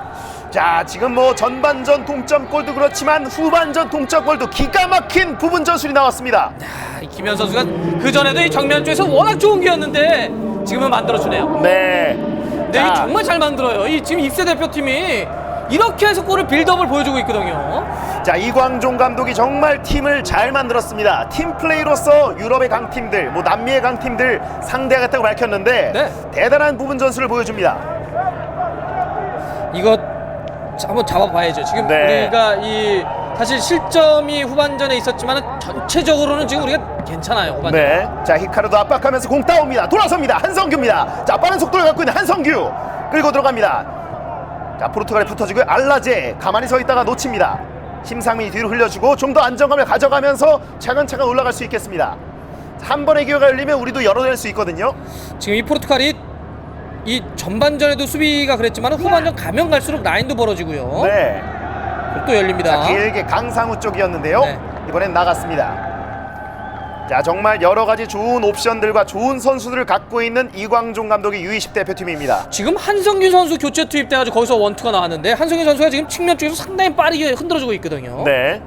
자, 지금 뭐 전반전 동점골도 그렇지만 후반전 동점골도 기가 막힌 부분 전술이 나왔습니다.
이 김현 선수가 그 전에도 이 정면 쪽에서 워낙 좋은 기였는데 지금은 만들어주네요.
네.
네,
자,
이 정말 잘 만들어요. 이 지금 입세 대표팀이 이렇게 해서 골을 빌드업을 보여주고 있거든요.
자, 이광종 감독이 정말 팀을 잘 만들었습니다. 팀 플레이로서 유럽의 강팀들, 뭐 남미의 강팀들 상대하겠다고 밝혔는데
네.
대단한 부분 전술을 보여줍니다.
이거 한번 잡아봐야죠. 지금
네.
우리가 이 사실 실점이 후반전에 있었지만 전체적으로는 지금 우리가 괜찮아요. 후반전.
네. 자, 히카르도 압박하면서 공 따옵니다. 돌아섭니다. 한성규입니다. 자, 빠른 속도를 갖고 있는 한성규 끌고 들어갑니다. 자, 포르투갈이 붙어주고 알라제 가만히 서 있다가 놓칩니다. 심상민이 뒤로 흘려주고 좀 더 안정감을 가져가면서 차근차근 올라갈 수 있겠습니다. 한 번의 기회가 열리면 우리도 열어낼 수 있거든요.
지금 이 포르투갈이 이 전반전에도 수비가 그랬지만 후반전 가면 갈수록 라인도 벌어지고요.
네.
또 열립니다.
자, 길게 강상우 쪽이었는데요.
네.
이번엔 나갔습니다. 자, 정말 여러 가지 좋은 옵션들과 좋은 선수들을 갖고 있는 이광종 감독의 U20 대표팀입니다.
지금 한성규 선수 교체 투입돼가지고 거기서 원투가 나왔는데 한성규 선수가 지금 측면 쪽에서 상당히 빠르게 흔들어주고 있거든요.
네.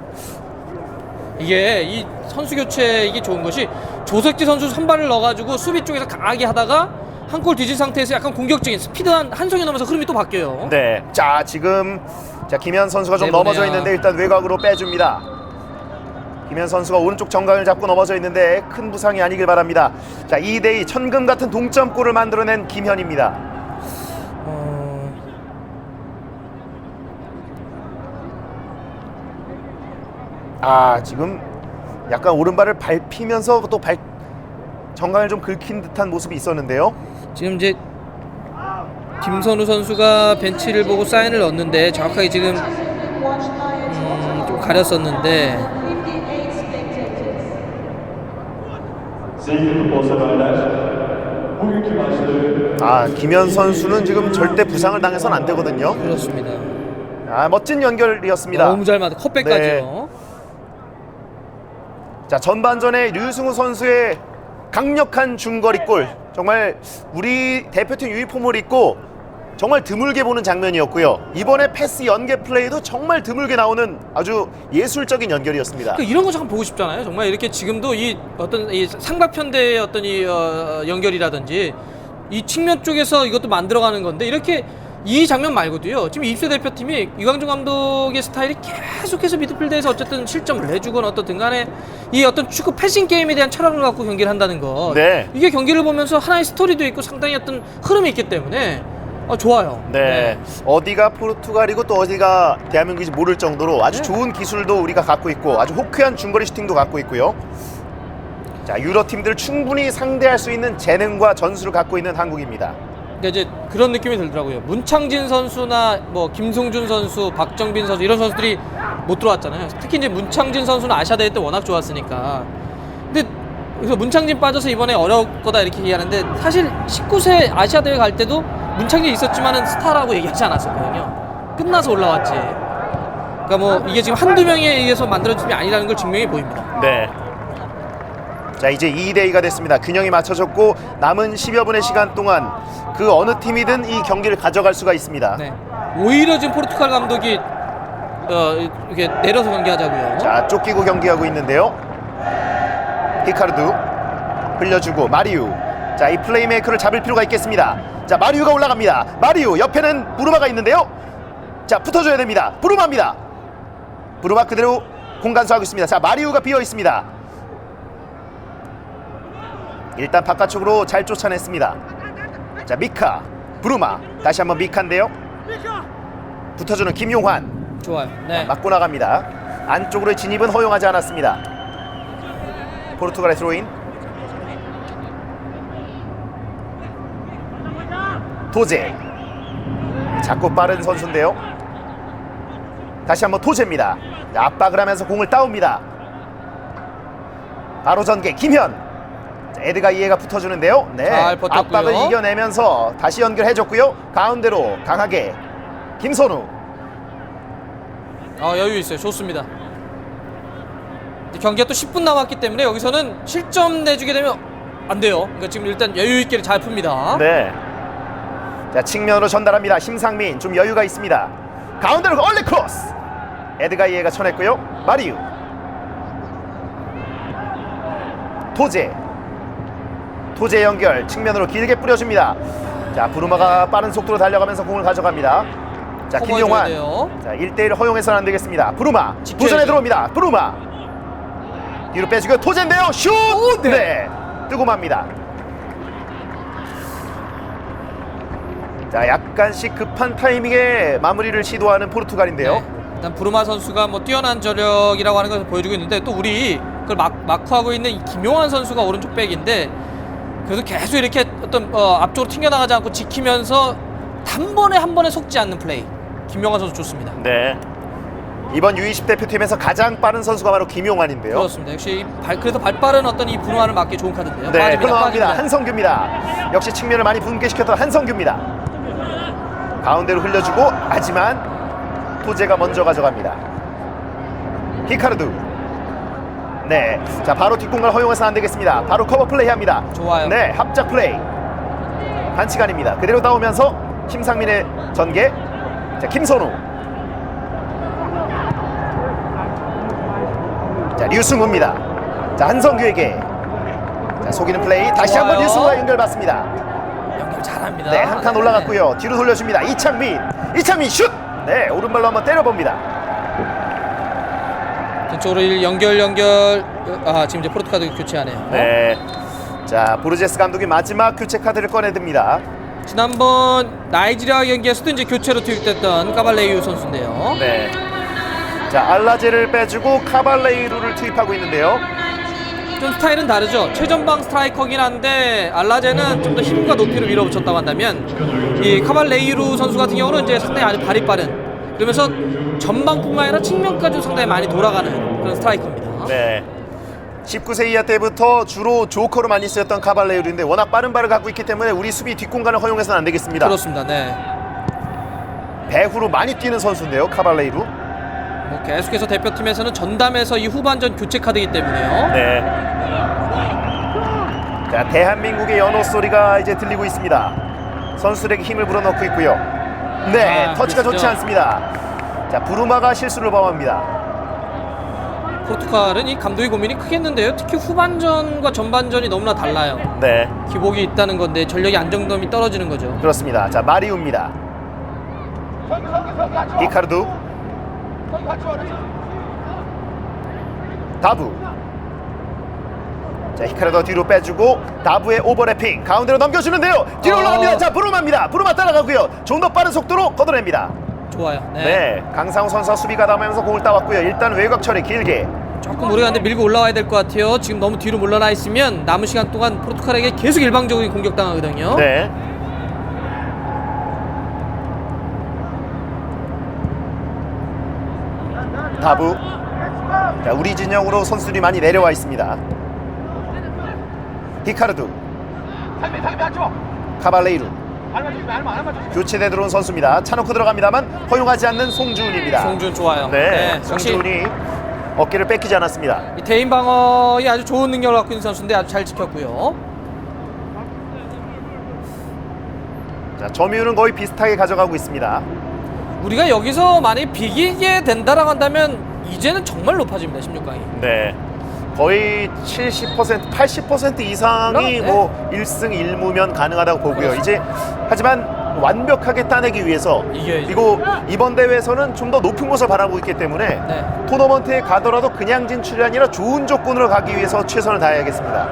이게 이 선수 교체 이게 좋은 것이 조석지 선수 선발을 넣어가지고 수비 쪽에서 강하게 하다가 한 골 뒤진 상태에서 약간 공격적인 스피드한 한성규 넘어서 흐름이 또 바뀌어요.
네. 자, 지금 자, 김현 선수가 좀
내보내야.
넘어져 있는데 일단 외곽으로 빼줍니다. 김현 선수가 오른쪽 정강을 잡고 넘어져 있는데 큰 부상이 아니길 바랍니다. 자, 2대2 천금 같은 동점골을 만들어낸 김현입니다. 아, 지금 약간 오른발을 밟히면서 또 정강을 좀 긁힌 듯한 모습이 있었는데요.
지금 이제 김선우 선수가 벤치를 보고 사인을 넣었는데 정확하게 지금 좀 가렸었는데
아, 김현 선수는 지금 절대 부상을 당해서는 안 되거든요.
그렇습니다.
아, 멋진 연결이었습니다.
너무 잘 맞아. 컵백까지요.
네. 자, 전반전에 류승우 선수의 강력한 중거리골, 정말 우리 대표팀 유니폼을 입고 정말 드물게 보는 장면이었고요. 이번에 패스 연계 플레이도 정말 드물게 나오는 아주 예술적인 연결이었습니다.
그러니까 이런 거 참 보고 싶잖아요. 정말 이렇게 지금도 이 어떤 이 상박편대의 어떤 이 연결이라든지 이 측면 쪽에서 이것도 만들어가는 건데 이렇게 이 장면 말고도요. 지금 입세 대표팀이 이광종 감독의 스타일이 계속해서 미드필드에서 어쨌든 실점을 내주건 어떻든 간에 이 어떤 축구 패싱 게임에 대한 철학을 갖고 경기를 한다는 것.
네.
이게 경기를 보면서 하나의 스토리도 있고 상당히 어떤 흐름이 있기 때문에 좋아요.
네. 어디가 포르투갈이고 또 어디가 대한민국인지 모를 정도로 아주
네.
좋은 기술도 우리가 갖고 있고 아주 호쾌한 중거리 슈팅도 갖고 있고요. 자, 유럽 팀들 충분히 상대할 수 있는 재능과 전술을 갖고 있는 한국입니다.
그러니까 이제 그런 느낌이 들더라고요. 문창진 선수나 뭐 김승준 선수, 박정빈 선수 이런 선수들이 못 들어왔잖아요. 특히 이제 문창진 선수는 아시아 대회 때 워낙 좋았으니까. 근데 그래서 문창진 빠져서 이번에 어려울 거다 이렇게 얘기하는데 사실 19세 아시아 대회 갈 때도 문창진 있었지만은 스타라고 얘기하지 않았었거든요. 끝나서 올라왔지. 그러니까 뭐 이게 지금 한두 명에 의해서 만들어진 팀이 아니라는 걸 증명해 보입니다.
네. 자, 이제 2대2가 됐습니다. 균형이 맞춰졌고 남은 10여 분의 시간 동안 그 어느 팀이든 이 경기를 가져갈 수가 있습니다.
네. 오히려 지금 포르투갈 감독이 이렇게 내려서 경기하자고요.
자, 쫓기고 경기하고 있는데요. 히카르두 흘려주고 마리우. 자, 이 플레이메이커를 잡을 필요가 있겠습니다. 자, 마리우가 올라갑니다. 마리우 옆에는 부르마가 있는데요. 자, 붙어줘야 됩니다. 부르마입니다. 부르마 그대로 공간수하고 있습니다. 자, 마리우가 비어 있습니다. 일단 바깥쪽으로 잘 쫓아냈습니다. 자, 미카, 부르마. 다시 한번 미카인데요. 붙어주는 김용환.
좋아요. 네.
맞고 나갑니다. 안쪽으로의 진입은 허용하지 않았습니다. 포르투갈의 스로인. 토제. 자꾸 빠른 선수인데요. 다시 한번 토제입니다. 자, 압박을 하면서 공을 따옵니다. 바로 전개 김현. 자, 에드가 이해가 붙어주는데요. 네,
잘 버텼고요.
압박을 이겨내면서 다시 연결해줬고요. 가운데로 강하게 김선우.
여유 있어요. 좋습니다. 이제 경기가 또 10분 남았기 때문에 여기서는 실점 내주게 되면 안 돼요. 그러니까 지금 일단 여유 있게 잘 풉니다.
네. 자, 측면으로 전달합니다. 심상민 좀 여유가 있습니다. 가운데로 얼리 크로스. 에드가 이해가 쳐냈고요. 마리우. 토제 연결 측면으로 길게 뿌려줍니다. 자, 부르마가 빠른 속도로 달려가면서 공을 가져갑니다. 자, 김용환. 자, 1대1 허용해서는 안 되겠습니다. 부르마 도전에 들어옵니다. 부르마 뒤로 빼주고 토제인데요. 슛! 네. 뜨고 맙니다. 자, 약간씩 급한 타이밍에 마무리를 시도하는 포르투갈인데요.
네. 일단 부르마 선수가 뭐 뛰어난 저력이라고 하는 것을 보여주고 있는데 또 우리 그걸 마크하고 있는 이 김용환 선수가 오른쪽 백인데 그래도 계속 이렇게 어떤 앞쪽으로 튕겨나가지 않고 지키면서 단번에 한 번에 속지 않는 플레이. 김용환 선수 좋습니다.
네. 이번 U20 대표팀에서 가장 빠른 선수가 바로 김용환인데요.
그렇습니다. 역시 그래서 발빠른 어떤 이 부르마를 맞기 좋은 카드인데요.
네,
빠집니다.
흘러갑니다. 한성규입니다. 역시 측면을 많이 붕괴시켰던 한성규입니다. 가운데로 흘려주고 하지만 토제가 먼저 가져갑니다. 히카르두. 네, 자, 바로 뒷공간을 허용해서 안 되겠습니다. 바로 커버 플레이 합니다.
좋아요.
네, 합작 플레이. 반칙 아닙니다. 그대로 나오면서 심상민의 전개. 자, 김선우. 자, 류승우입니다. 자, 한성규에게. 자, 속이는 플레이. 다시 한번
좋아요.
류승우가 연결받습니다.
연결 잘합니다.
네, 한 칸 올라갔고요. 뒤로 돌려줍니다. 이창민 슛! 네, 오른발로 한번 때려봅니다.
뒤쪽으로 연결. 지금 이제 포르투갈도 교체하네요.
네. 자, 보르제스 감독이 마지막 교체 카드를 꺼내듭니다.
지난번 나이지리아 경기에서도 이제 교체로 투입됐던 까발레이유 선수인데요.
네. 자, 알라제를 빼주고 카발레이루를 투입하고 있는데요.
좀 스타일은 다르죠. 최전방 스트라이커긴 한데 알라제는 좀 더 힘과 높이로 밀어붙였다고 한다면 이 카발레이루 선수 같은 경우는 이제 상당히 아주 발이 빠른 그러면서 전방뿐만 아니라 측면까지도 상당히 많이 돌아가는 그런 스트라이커입니다.
네. 19세 이하 때부터 주로 조커로 많이 쓰였던 카발레이루인데 워낙 빠른 발을 갖고 있기 때문에 우리 수비 뒷공간을 허용해서는 안 되겠습니다.
그렇습니다. 네.
배후로 많이 뛰는 선수인데요, 카발레이루.
뭐 계속해서 대표팀에서는 전담해서 이 후반전 교체 카드이기 때문에요.
네. 자, 대한민국의 연호 소리가 이제 들리고 있습니다. 선수들에게 힘을 불어넣고 있고요. 네, 터치가
그렇죠.
좋지 않습니다. 자, 부르마가 실수를 범합니다.
포르투갈은 이 감독의 고민이 크겠는데요. 특히 후반전과 전반전이 너무나 달라요.
네,
기복이 있다는 건데 전력의 안정감이 떨어지는 거죠.
그렇습니다. 자, 마리우입니다. 히카르두. 다부. 자, 히카르도 뒤로 빼주고 다부의 오버래핑 가운데로 넘겨주는데요. 뒤로 올라갑니다. 자, 부르마입니다. 부르마 따라가고요. 좀 더 빠른 속도로 걷어냅니다.
좋아요.
네, 강상우 선수가 수비가 담으면서 공을 따왔고요. 일단 외곽 처리 길게.
조금 우리가 근데 밀고 올라와야 될 것 같아요. 지금 너무 뒤로 물러나 있으면 남은 시간 동안 포르투갈에게 계속 일방적인 공격당하거든요.
네. 다부. 자, 우리 진영으로 선수들이 많이 내려와 있습니다. 히카르두. 카발레이루. 교체돼 들어온 선수입니다. 차놓고 들어갑니다만 허용하지 않는 송주훈입니다.
송준 좋아요.
네,
역시
송주훈이 어깨를 뺏기지 않았습니다.
이 대인 방어에 아주 좋은 능력을 갖고 있는 선수인데 아주 잘 지켰고요.
자, 점유율은 거의 비슷하게 가져가고 있습니다.
우리가 여기서 만약에 비기게 된다라고 한다면 이제는 정말 높아집니다. 16강이.
네. 거의 70%, 80% 이상이
네.
뭐 1승 1무면 가능하다고 보고요.
그렇습니다.
이제 하지만 완벽하게 따내기 위해서
이겨야죠.
그리고 이번 대회에서는 좀 더 높은 곳을 바라보고 있기 때문에
네.
토너먼트에 가더라도 그냥 진출이 아니라 좋은 조건으로 가기 위해서 최선을 다해야겠습니다.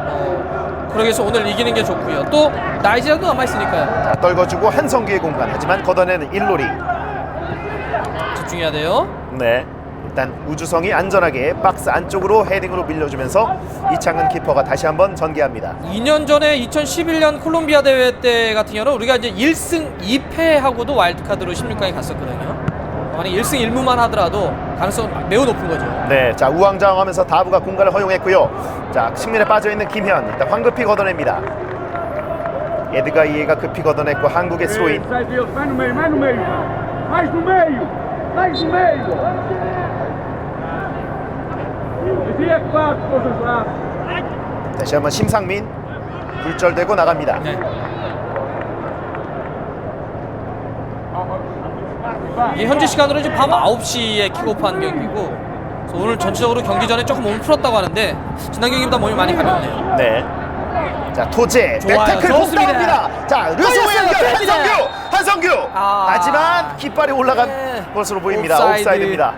그러기 위해서 오늘 이기는 게 좋고요. 또 나이지리아도 남아있으니까요.
자, 떨궈주고 한성규의 공간, 하지만 걷어내는 일로리.
집중해야 돼요.
네. 일단 우주성이 안전하게 박스 안쪽으로 헤딩으로 밀려주면서 이창근 키퍼가 다시 한번 전개합니다.
2년 전에 2011년 콜롬비아 대회 때 같은 경우는 우리가 이제 1승 2패하고도 와일드카드로 16강에 갔었거든요. 만약 1승 1무만 하더라도 가능성 매우 높은 거죠.
네, 자 우왕좌왕하면서 다부가 공간을 허용했고요. 자 측면에 빠져있는 김현 일단 황급히 걷어냅니다. 에드가 이해가 급히 걷어냈고 한국의 스로인.
Sai Deus, vai no meio, mais no meio. Mais no meio. Mais no meio. Desvia quatro, forças lá.
다시 한번 심상민 굴절되고 나갑니다.
네. 이게 현지 시간으로 이제 밤 9시에 킥오프한 경기고 그래서 오늘 전체적으로 경기 전에 조금 몸을 풀었다고 하는데 지난 경기보다 몸이 많이 가볍네요.
네. 자 토제
좋아요.
백태클 공
좋습니다.
나옵니다. 자 류승우 연결
걸렸어요.
한성규.
아.
하지만 깃발이 올라간
네.
것으로 보입니다.
옵사이드.
옵사이드입니다.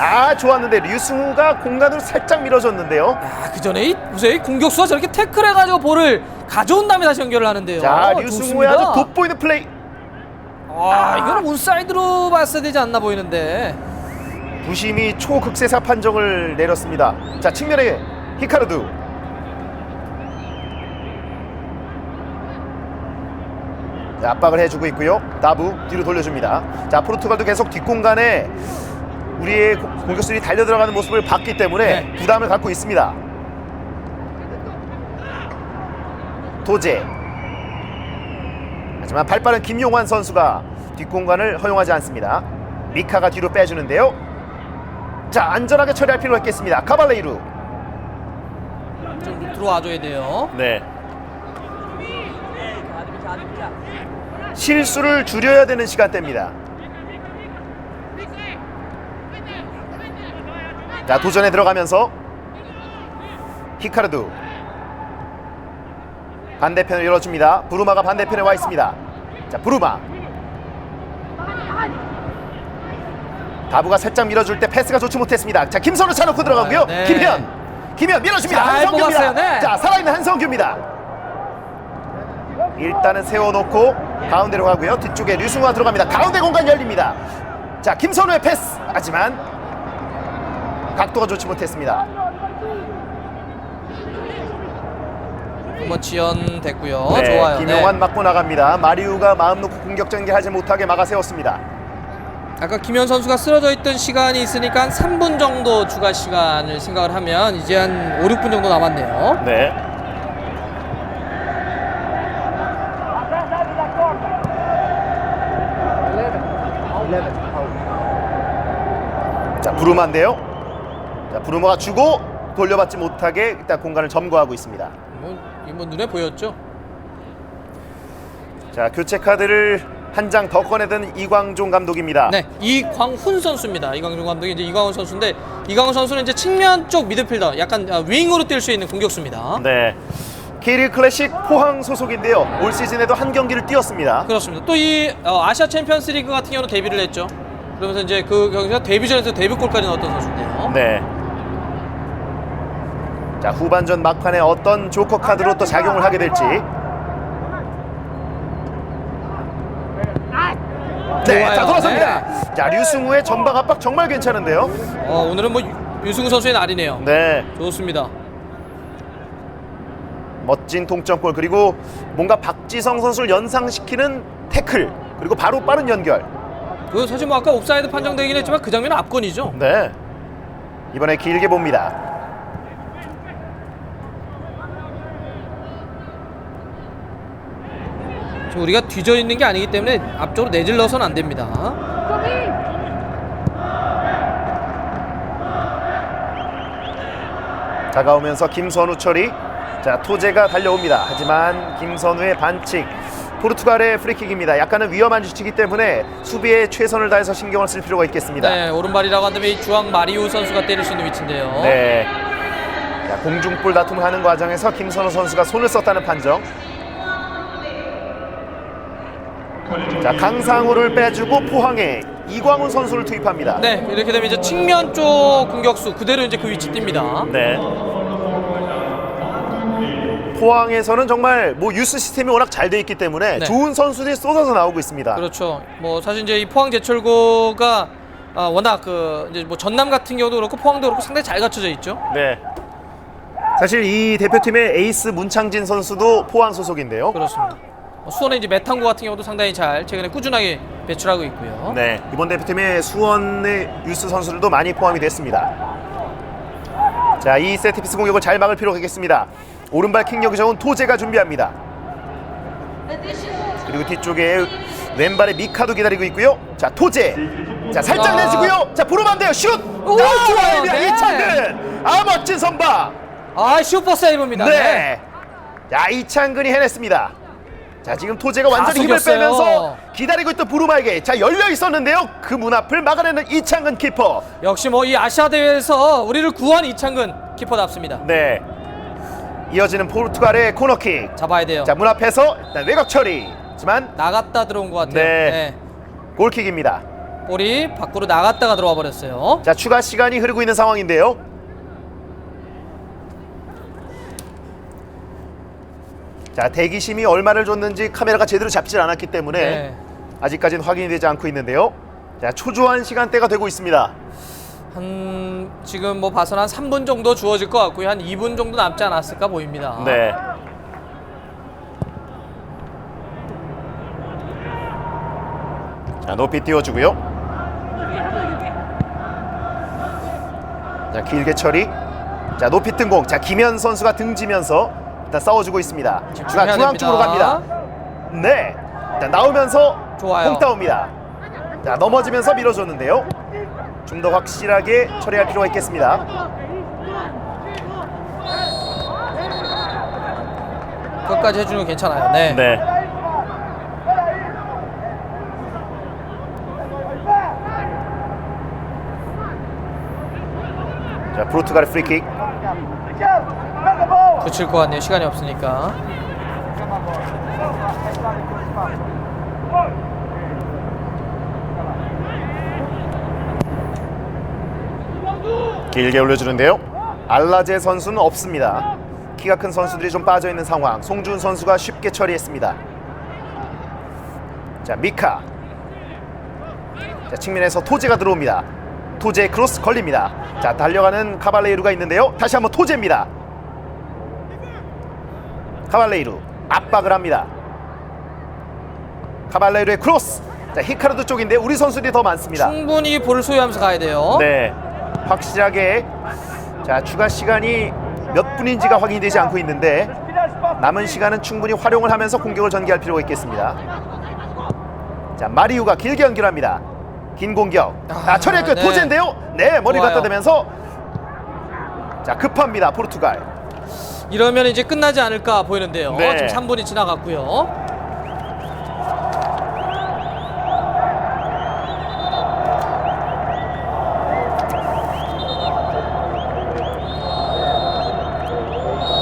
아 좋았는데 류승우가 공간으로 살짝 밀어줬는데요.
야, 그 전에 보세요. 이 공격수가 저렇게 태클해가지고 볼을 가져온 다음에 다시 연결을 하는데요.
자 류승우의 아주 돋보이는 플레이.
이거는 온사이드로 봤어야 되지 않나 보이는데.
부심이 초극세사 판정을 내렸습니다. 자 측면에 히카르두. 자, 압박을 해주고 있고요. 다부 뒤로 돌려줍니다. 자 포르투갈도 계속 뒷공간에 우리의 공격수들이 달려들어가는 모습을 봤기 때문에
네.
부담을 갖고 있습니다. 도제. 하지만 발빠른 김용환 선수가 뒷공간을 허용하지 않습니다. 미카가 뒤로 빼주는데요. 자 안전하게 처리할 필요가 있겠습니다. 카발레이루.
좀 들어와줘야 돼요.
네. 실수를 줄여야 되는 시간대입니다. 자 도전에 들어가면서 히카르두 반대편을 열어줍니다. 부루마가 반대편에 와 있습니다. 자 부루마. 다부가 살짝 밀어줄 때 패스가 좋지 못했습니다. 자 김선우 차놓고 들어가고요.
네.
김현 밀어줍니다.
잘
한성규입니다.
뽑았어요. 네.
자 살아있는 한성규입니다. 일단은 세워놓고 가운데로 가고요. 뒤쪽에 류승우가 들어갑니다. 가운데 공간 열립니다. 자 김선우의 패스. 하지만 각도가 좋지 못했습니다.
한번 지연됐고요.
네,
좋아요.
김용환
네.
맞고 나갑니다. 마리우가 마음 놓고 공격 전개하지 못하게 막아세웠습니다.
아까 김현 선수가 쓰러져 있던 시간이 있으니까 한 3분 정도 추가 시간을 생각을 하면 이제 한 5, 6분 정도 남았네요.
네. 자 부루마인데요. 자 부루마가 주고 돌려받지 못하게 일단 공간을 점거하고 있습니다.
이거 눈에 보였죠?
자 교체 카드를 한 장 더 꺼내든 이광종 감독입니다.
네, 이광훈 선수입니다. 이광준 감독이 이제 이광훈 선수인데 이광훈 선수는 이제 측면 쪽 미드필더, 약간 윙으로 뛸 수 있는 공격수입니다.
네. K리그 클래식 포항 소속인데요. 올 시즌에도 한 경기를 뛰었습니다.
그렇습니다. 또 이 아시아 챔피언스리그 같은 경우는 데뷔를 했죠. 그러면서 이제 그 경기에서 데뷔전에서 데뷔골까지 넣었던 선수인데요.
네. 자 후반전 막판에 어떤 조커 카드로 또 작용을 하게 될지. 네,
좋아요.
자 돌아섭니다. 자 류승우의 전방 압박 정말 괜찮은데요.
오늘은 뭐 유승우 선수의 날이네요.
네,
좋습니다.
멋진 동점골 그리고 뭔가 박지성 선수를 연상시키는 태클 그리고 바로 빠른 연결.
그 사실 뭐 아까 옵사이드 판정되긴 했지만 그 장면은 압권이죠.
네, 이번에 길게 봅니다.
지금 우리가 뒤져 있는 게 아니기 때문에 앞쪽으로 내질러서는 안 됩니다.
다가오면서 김선우 처리. 자, 토제가 달려옵니다. 하지만 김선우의 반칙. 포르투갈의 프리킥입니다. 약간은 위험한 위치이기 때문에 수비에 최선을 다해서 신경을 쓸 필요가 있겠습니다.
네, 오른발이라고 한다면 이 주앙 마리오 선수가 때릴 수 있는 위치인데요.
네. 자, 공중볼 다툼을 하는 과정에서 김선우 선수가 손을 썼다는 판정. 자, 강상우를 빼주고 포항에 이광훈 선수를 투입합니다.
네, 이렇게 되면 이제 측면 쪽 공격수 그대로 이제 그 위치 뜁니다.
네. 포항에서는 정말 뭐 유스 시스템이 워낙 잘 돼 있기 때문에
네.
좋은 선수들이 쏟아져 나오고 있습니다.
그렇죠. 뭐 사실 이제 이 포항 제철고가 워낙 그 이제 뭐 전남 같은 경우도 그렇고 포항도 그렇고 상당히 잘 갖춰져 있죠.
네. 사실 이 대표팀의 에이스 문창진 선수도 포항 소속인데요.
그렇습니다. 수원의 이제 메탄고 같은 경우도 상당히 잘 최근에 꾸준하게 배출하고 있고요.
네. 이번 대표팀의 수원의 유스 선수들도 많이 포함이 됐습니다. 자, 이 세트피스 공격을 잘 막을 필요가 있겠습니다. 오른발 킥력이 좋은 토제가 준비합니다. 그리고 뒤쪽에 왼발의 미카도 기다리고 있고요. 자, 토제. 자, 살짝 내주고요. 자, 보러만 돼요. 슛!
우와,
좋아요.
네.
이창근. 멋진 선방.
슈퍼 세이브입니다.
네. 자, 이창근이 해냈습니다. 자, 지금 토제가 완전히 힘을
속였어요.
빼면서 기다리고 있던 부르마에게 자, 열려 있었는데요. 그 문 앞을 막아내는 이창근 키퍼.
역시 뭐 이 아시아 대회에서 우리를 구한 이창근 키퍼답습니다.
네. 이어지는 포르투갈의 코너킥.
잡아야 돼요.
자, 문 앞에서 외곽 처리. 하지만
나갔다 들어온 것 같아요.
네. 골킥입니다.
볼이 밖으로 나갔다가 들어와 버렸어요.
자, 추가 시간이 흐르고 있는 상황인데요. 자, 대기심이 얼마를 줬는지 카메라가 제대로 잡질 않았기 때문에
네.
아직까지는 확인이 되지 않고 있는데요. 자, 초조한 시간대가 되고 있습니다.
지금 뭐 봐서는 한 3분 정도 주어질 것 같고요. 한 2분 정도 남지 않았을까 보입니다.
네. 자, 높이 띄워주고요. 자, 길게 처리. 자, 높이 뜬 공. 자, 김현 선수가 등지면서 일단 싸워주고 있습니다.
집중해야
중앙 쪽으로
됩니다.
갑니다. 네. 자, 나오면서
좋아요.
공 따옵니다. 자, 넘어지면서 밀어줬는데요. 좀 더 확실하게 처리할 필요가 있겠습니다.
끝까지 해주는 거 괜찮아요. 네.
네. 자, 포르투갈의 프리킥.
붙일 것 같네요. 시간이 없으니까.
길게 올려주는데요. 알라제 선수는 없습니다. 키가 큰 선수들이 좀 빠져있는 상황. 송준 선수가 쉽게 처리했습니다. 자, 미카. 자, 측면에서 토제가 들어옵니다. 토제의 크로스 걸립니다. 자, 달려가는 카발레이루가 있는데요. 다시 한번 토제입니다. 카발레이루 압박을 합니다. 카발레이루의 크로스. 자, 히카르도 쪽인데 우리 선수들이 더 많습니다.
충분히 볼을 소유하면서 가야 돼요.
네, 확실하게. 자, 추가 시간이 몇 분인지가 확인이 되지 않고 있는데 남은 시간은 충분히 활용을 하면서 공격을 전개할 필요가 있겠습니다. 자, 마리우가 길게 연결합니다. 긴 공격. 처리했고요.
네.
토제인데요. 네, 머리
좋아요.
갖다 대면서 자, 급합니다. 포르투갈.
이러면 이제 끝나지 않을까 보이는데요.
네.
지금 3분이 지나갔고요.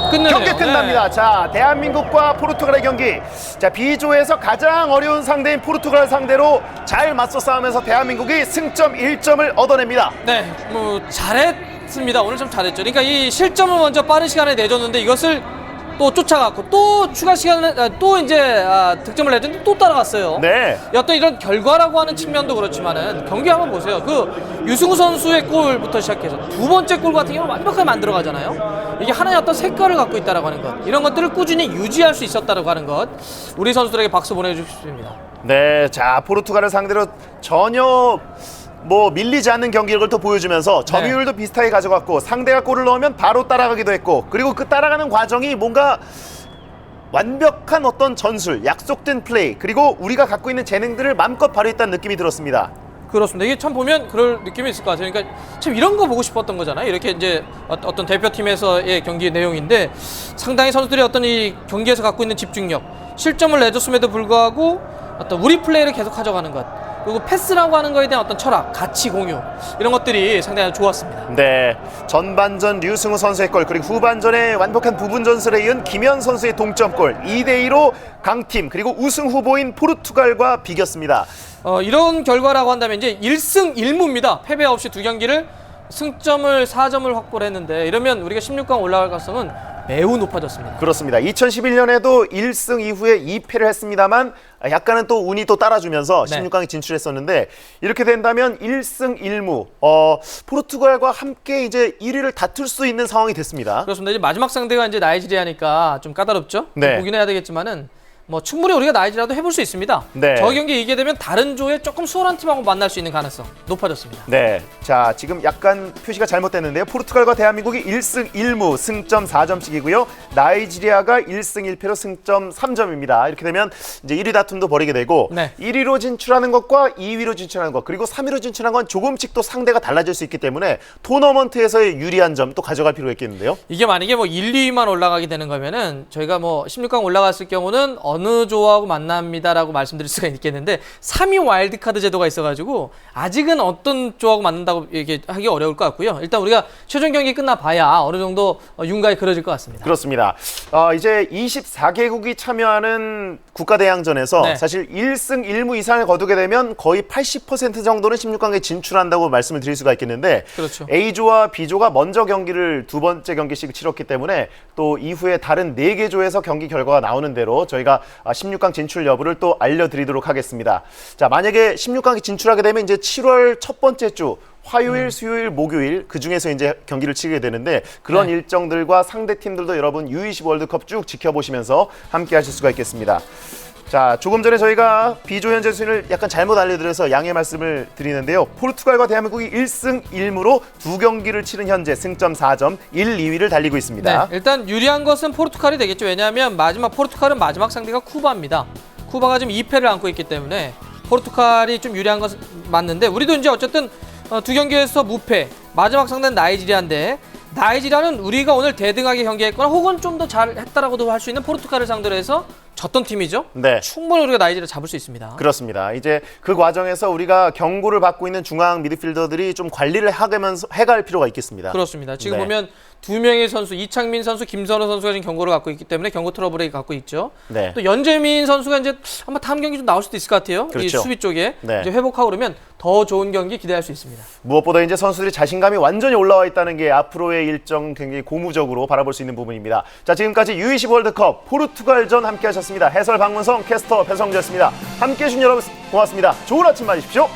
끝내네요.
경기 끝납니다.
네.
자, 대한민국과 포르투갈의 경기. 자, B조에서 가장 어려운 상대인 포르투갈 상대로 잘 맞서 싸우면서 대한민국이 승점 1점을 얻어냅니다.
네, 뭐 잘했습니다. 오늘 좀 잘했죠. 그러니까 이 실점을 먼저 빠른 시간에 내줬는데 이것을 또 쫓아갔고 또 추가 시간에 또 이제 득점을 내줬는데 또 따라갔어요.
네.
어떤 이런 결과라고 하는 측면도 그렇지만은 경기 한번 보세요. 그 유승우 선수의 골부터 시작해서 두 번째 골 같은 경우는 완벽하게 만들어 가잖아요. 이게 하나의 어떤 색깔을 갖고 있다라고 하는 것, 이런 것들을 꾸준히 유지할 수 있었다라고 하는 것, 우리 선수들에게 박수 보내주고 싶습니다.
네, 자, 포르투갈을 상대로 전혀 뭐 밀리지 않는 경기력을 또 보여주면서 점유율도 비슷하게 가져갔고 상대가 골을 넣으면 바로 따라가기도 했고, 그리고 그 따라가는 과정이 뭔가 완벽한 어떤 전술, 약속된 플레이, 그리고 우리가 갖고 있는 재능들을 마음껏 발휘했다는 느낌이 들었습니다.
그렇습니다. 이게 참 보면 그럴 느낌이 있을 것 같아요. 그러니까 참 이런 거 보고 싶었던 거잖아요. 이렇게 이제 어떤 대표팀에서의 경기 내용인데 상당히 선수들이 어떤 이 경기에서 갖고 있는 집중력, 실점을 내줬음에도 불구하고 어떤 우리 플레이를 계속 가져가는 것, 그리고 패스라고 하는 거에 대한 어떤 철학, 가치 공유 이런 것들이 상당히 좋았습니다.
네, 전반전 류승우 선수의 골, 그리고 후반전에 완벽한 부분 전술에 이은 김현 선수의 동점골, 2대2로 강팀 그리고 우승 후보인 포르투갈과 비겼습니다.
이런 결과라고 한다면 이제 1승 1무입니다. 패배 없이 두 경기를 승점을 4점을 확보를 했는데 이러면 우리가 16강 올라갈 가능성은 매우 높아졌습니다.
그렇습니다. 2011년에도 1승 이후에 2패를 했습니다만 약간은 또 운이 또 따라주면서
네.
16강에 진출했었는데 이렇게 된다면 1승 1무 포르투갈과 함께 이제 1위를 다툴 수 있는 상황이 됐습니다.
그렇습니다. 이제 마지막 상대가 이제 나이지리아니까 좀 까다롭죠?
네.
좀 보긴 해야 되겠지만은 뭐 충분히 우리가 나이지리아도 해볼 수 있습니다.
네.
저 경기 이기게 되면 다른 조에 조금 수월한 팀하고 만날 수 있는 가능성 높아졌습니다.
네, 자 지금 약간 표시가 잘못됐는데요. 포르투갈과 대한민국이 1승 1무 승점 4점씩이고요. 나이지리아가 1승 1패로 승점 3점입니다. 이렇게 되면 이제 1위 다툼도 벌이게 되고
네.
1위로 진출하는 것과 2위로 진출하는 것 그리고 3위로 진출하는 건 조금씩 또 상대가 달라질 수 있기 때문에 토너먼트에서의 유리한 점 또 가져갈 필요가 있겠는데요.
이게 만약에 뭐 1, 2위만 올라가게 되는 거면은 저희가 뭐 16강 올라갔을 경우는 어느 조하고 만납니다라고 말씀드릴 수가 있겠는데 3위 와일드카드 제도가 있어가지고 아직은 어떤 조하고 만난다고 얘기하기 어려울 것 같고요. 일단 우리가 최종 경기 끝나봐야 어느 정도 윤곽이 그려질 것 같습니다.
그렇습니다. 이제 24개국이 참여하는 국가대항전에서
네.
사실 1승 1무 이상을 거두게 되면 거의 80% 정도는 16강에 진출한다고 말씀을 드릴 수가 있겠는데
그렇죠.
A조와 B조가 먼저 경기를 두 번째 경기씩 치렀기 때문에 또 이후에 다른 4개 조에서 경기 결과가 나오는 대로 저희가 16강 진출 여부를 또 알려드리도록 하겠습니다. 자, 만약에 16강에 진출하게 되면 이제 7월 첫 번째 주 화요일, 수요일, 목요일 그 중에서 이제 경기를 치게 되는데 그런
네.
일정들과 상대 팀들도 여러분 U20 월드컵 쭉 지켜보시면서 함께 하실 수가 있겠습니다. 자, 조금 전에 저희가 B조 현재 순위를 약간 잘못 알려드려서 양해 말씀을 드리는데요. 포르투갈과 대한민국이 1승 1무로 두 경기를 치른 현재 승점 4점 1, 2위를 달리고 있습니다.
네, 일단 유리한 것은 포르투갈이 되겠죠. 왜냐하면 포르투갈은 마지막 상대가 쿠바입니다. 쿠바가 지금 2패를 안고 있기 때문에 포르투갈이 좀 유리한 것은 맞는데 우리도 이제 어쨌든 두 경기에서 무패, 마지막 상대는 나이지리아인데 나이지리아는 우리가 오늘 대등하게 경기했거나 혹은 좀 더 잘했다라고도 할 수 있는 포르투갈을 상대로 해서 졌던 팀이죠.
네.
충분히 우리가 나이지리아 잡을 수 있습니다.
그렇습니다. 이제 그 과정에서 우리가 경고를 받고 있는 중앙 미드필더들이 좀 관리를 해갈 필요가 있겠습니다.
그렇습니다. 지금
네.
보면 두 명의 선수, 이창민 선수, 김선호 선수가 지금 경고를 갖고 있기 때문에 경고 트러블을 갖고 있죠.
네.
또 연재민 선수가 이제 아마 다음 경기 좀 나올 수도 있을 것 같아요.
그렇죠.
이 수비 쪽에
네.
이제 회복하고 그러면 더 좋은 경기 기대할 수 있습니다.
무엇보다 이제 선수들이 자신감이 완전히 올라와 있다는 게 앞으로의 일정 굉장히 고무적으로 바라볼 수 있는 부분입니다. 자, 지금까지 U20 월드컵 포르투갈전 함께 하셨습니다. 해설 박문성, 캐스터 배성재였습니다. 함께 해주신 여러분 고맙습니다. 좋은 아침 맞으십시오.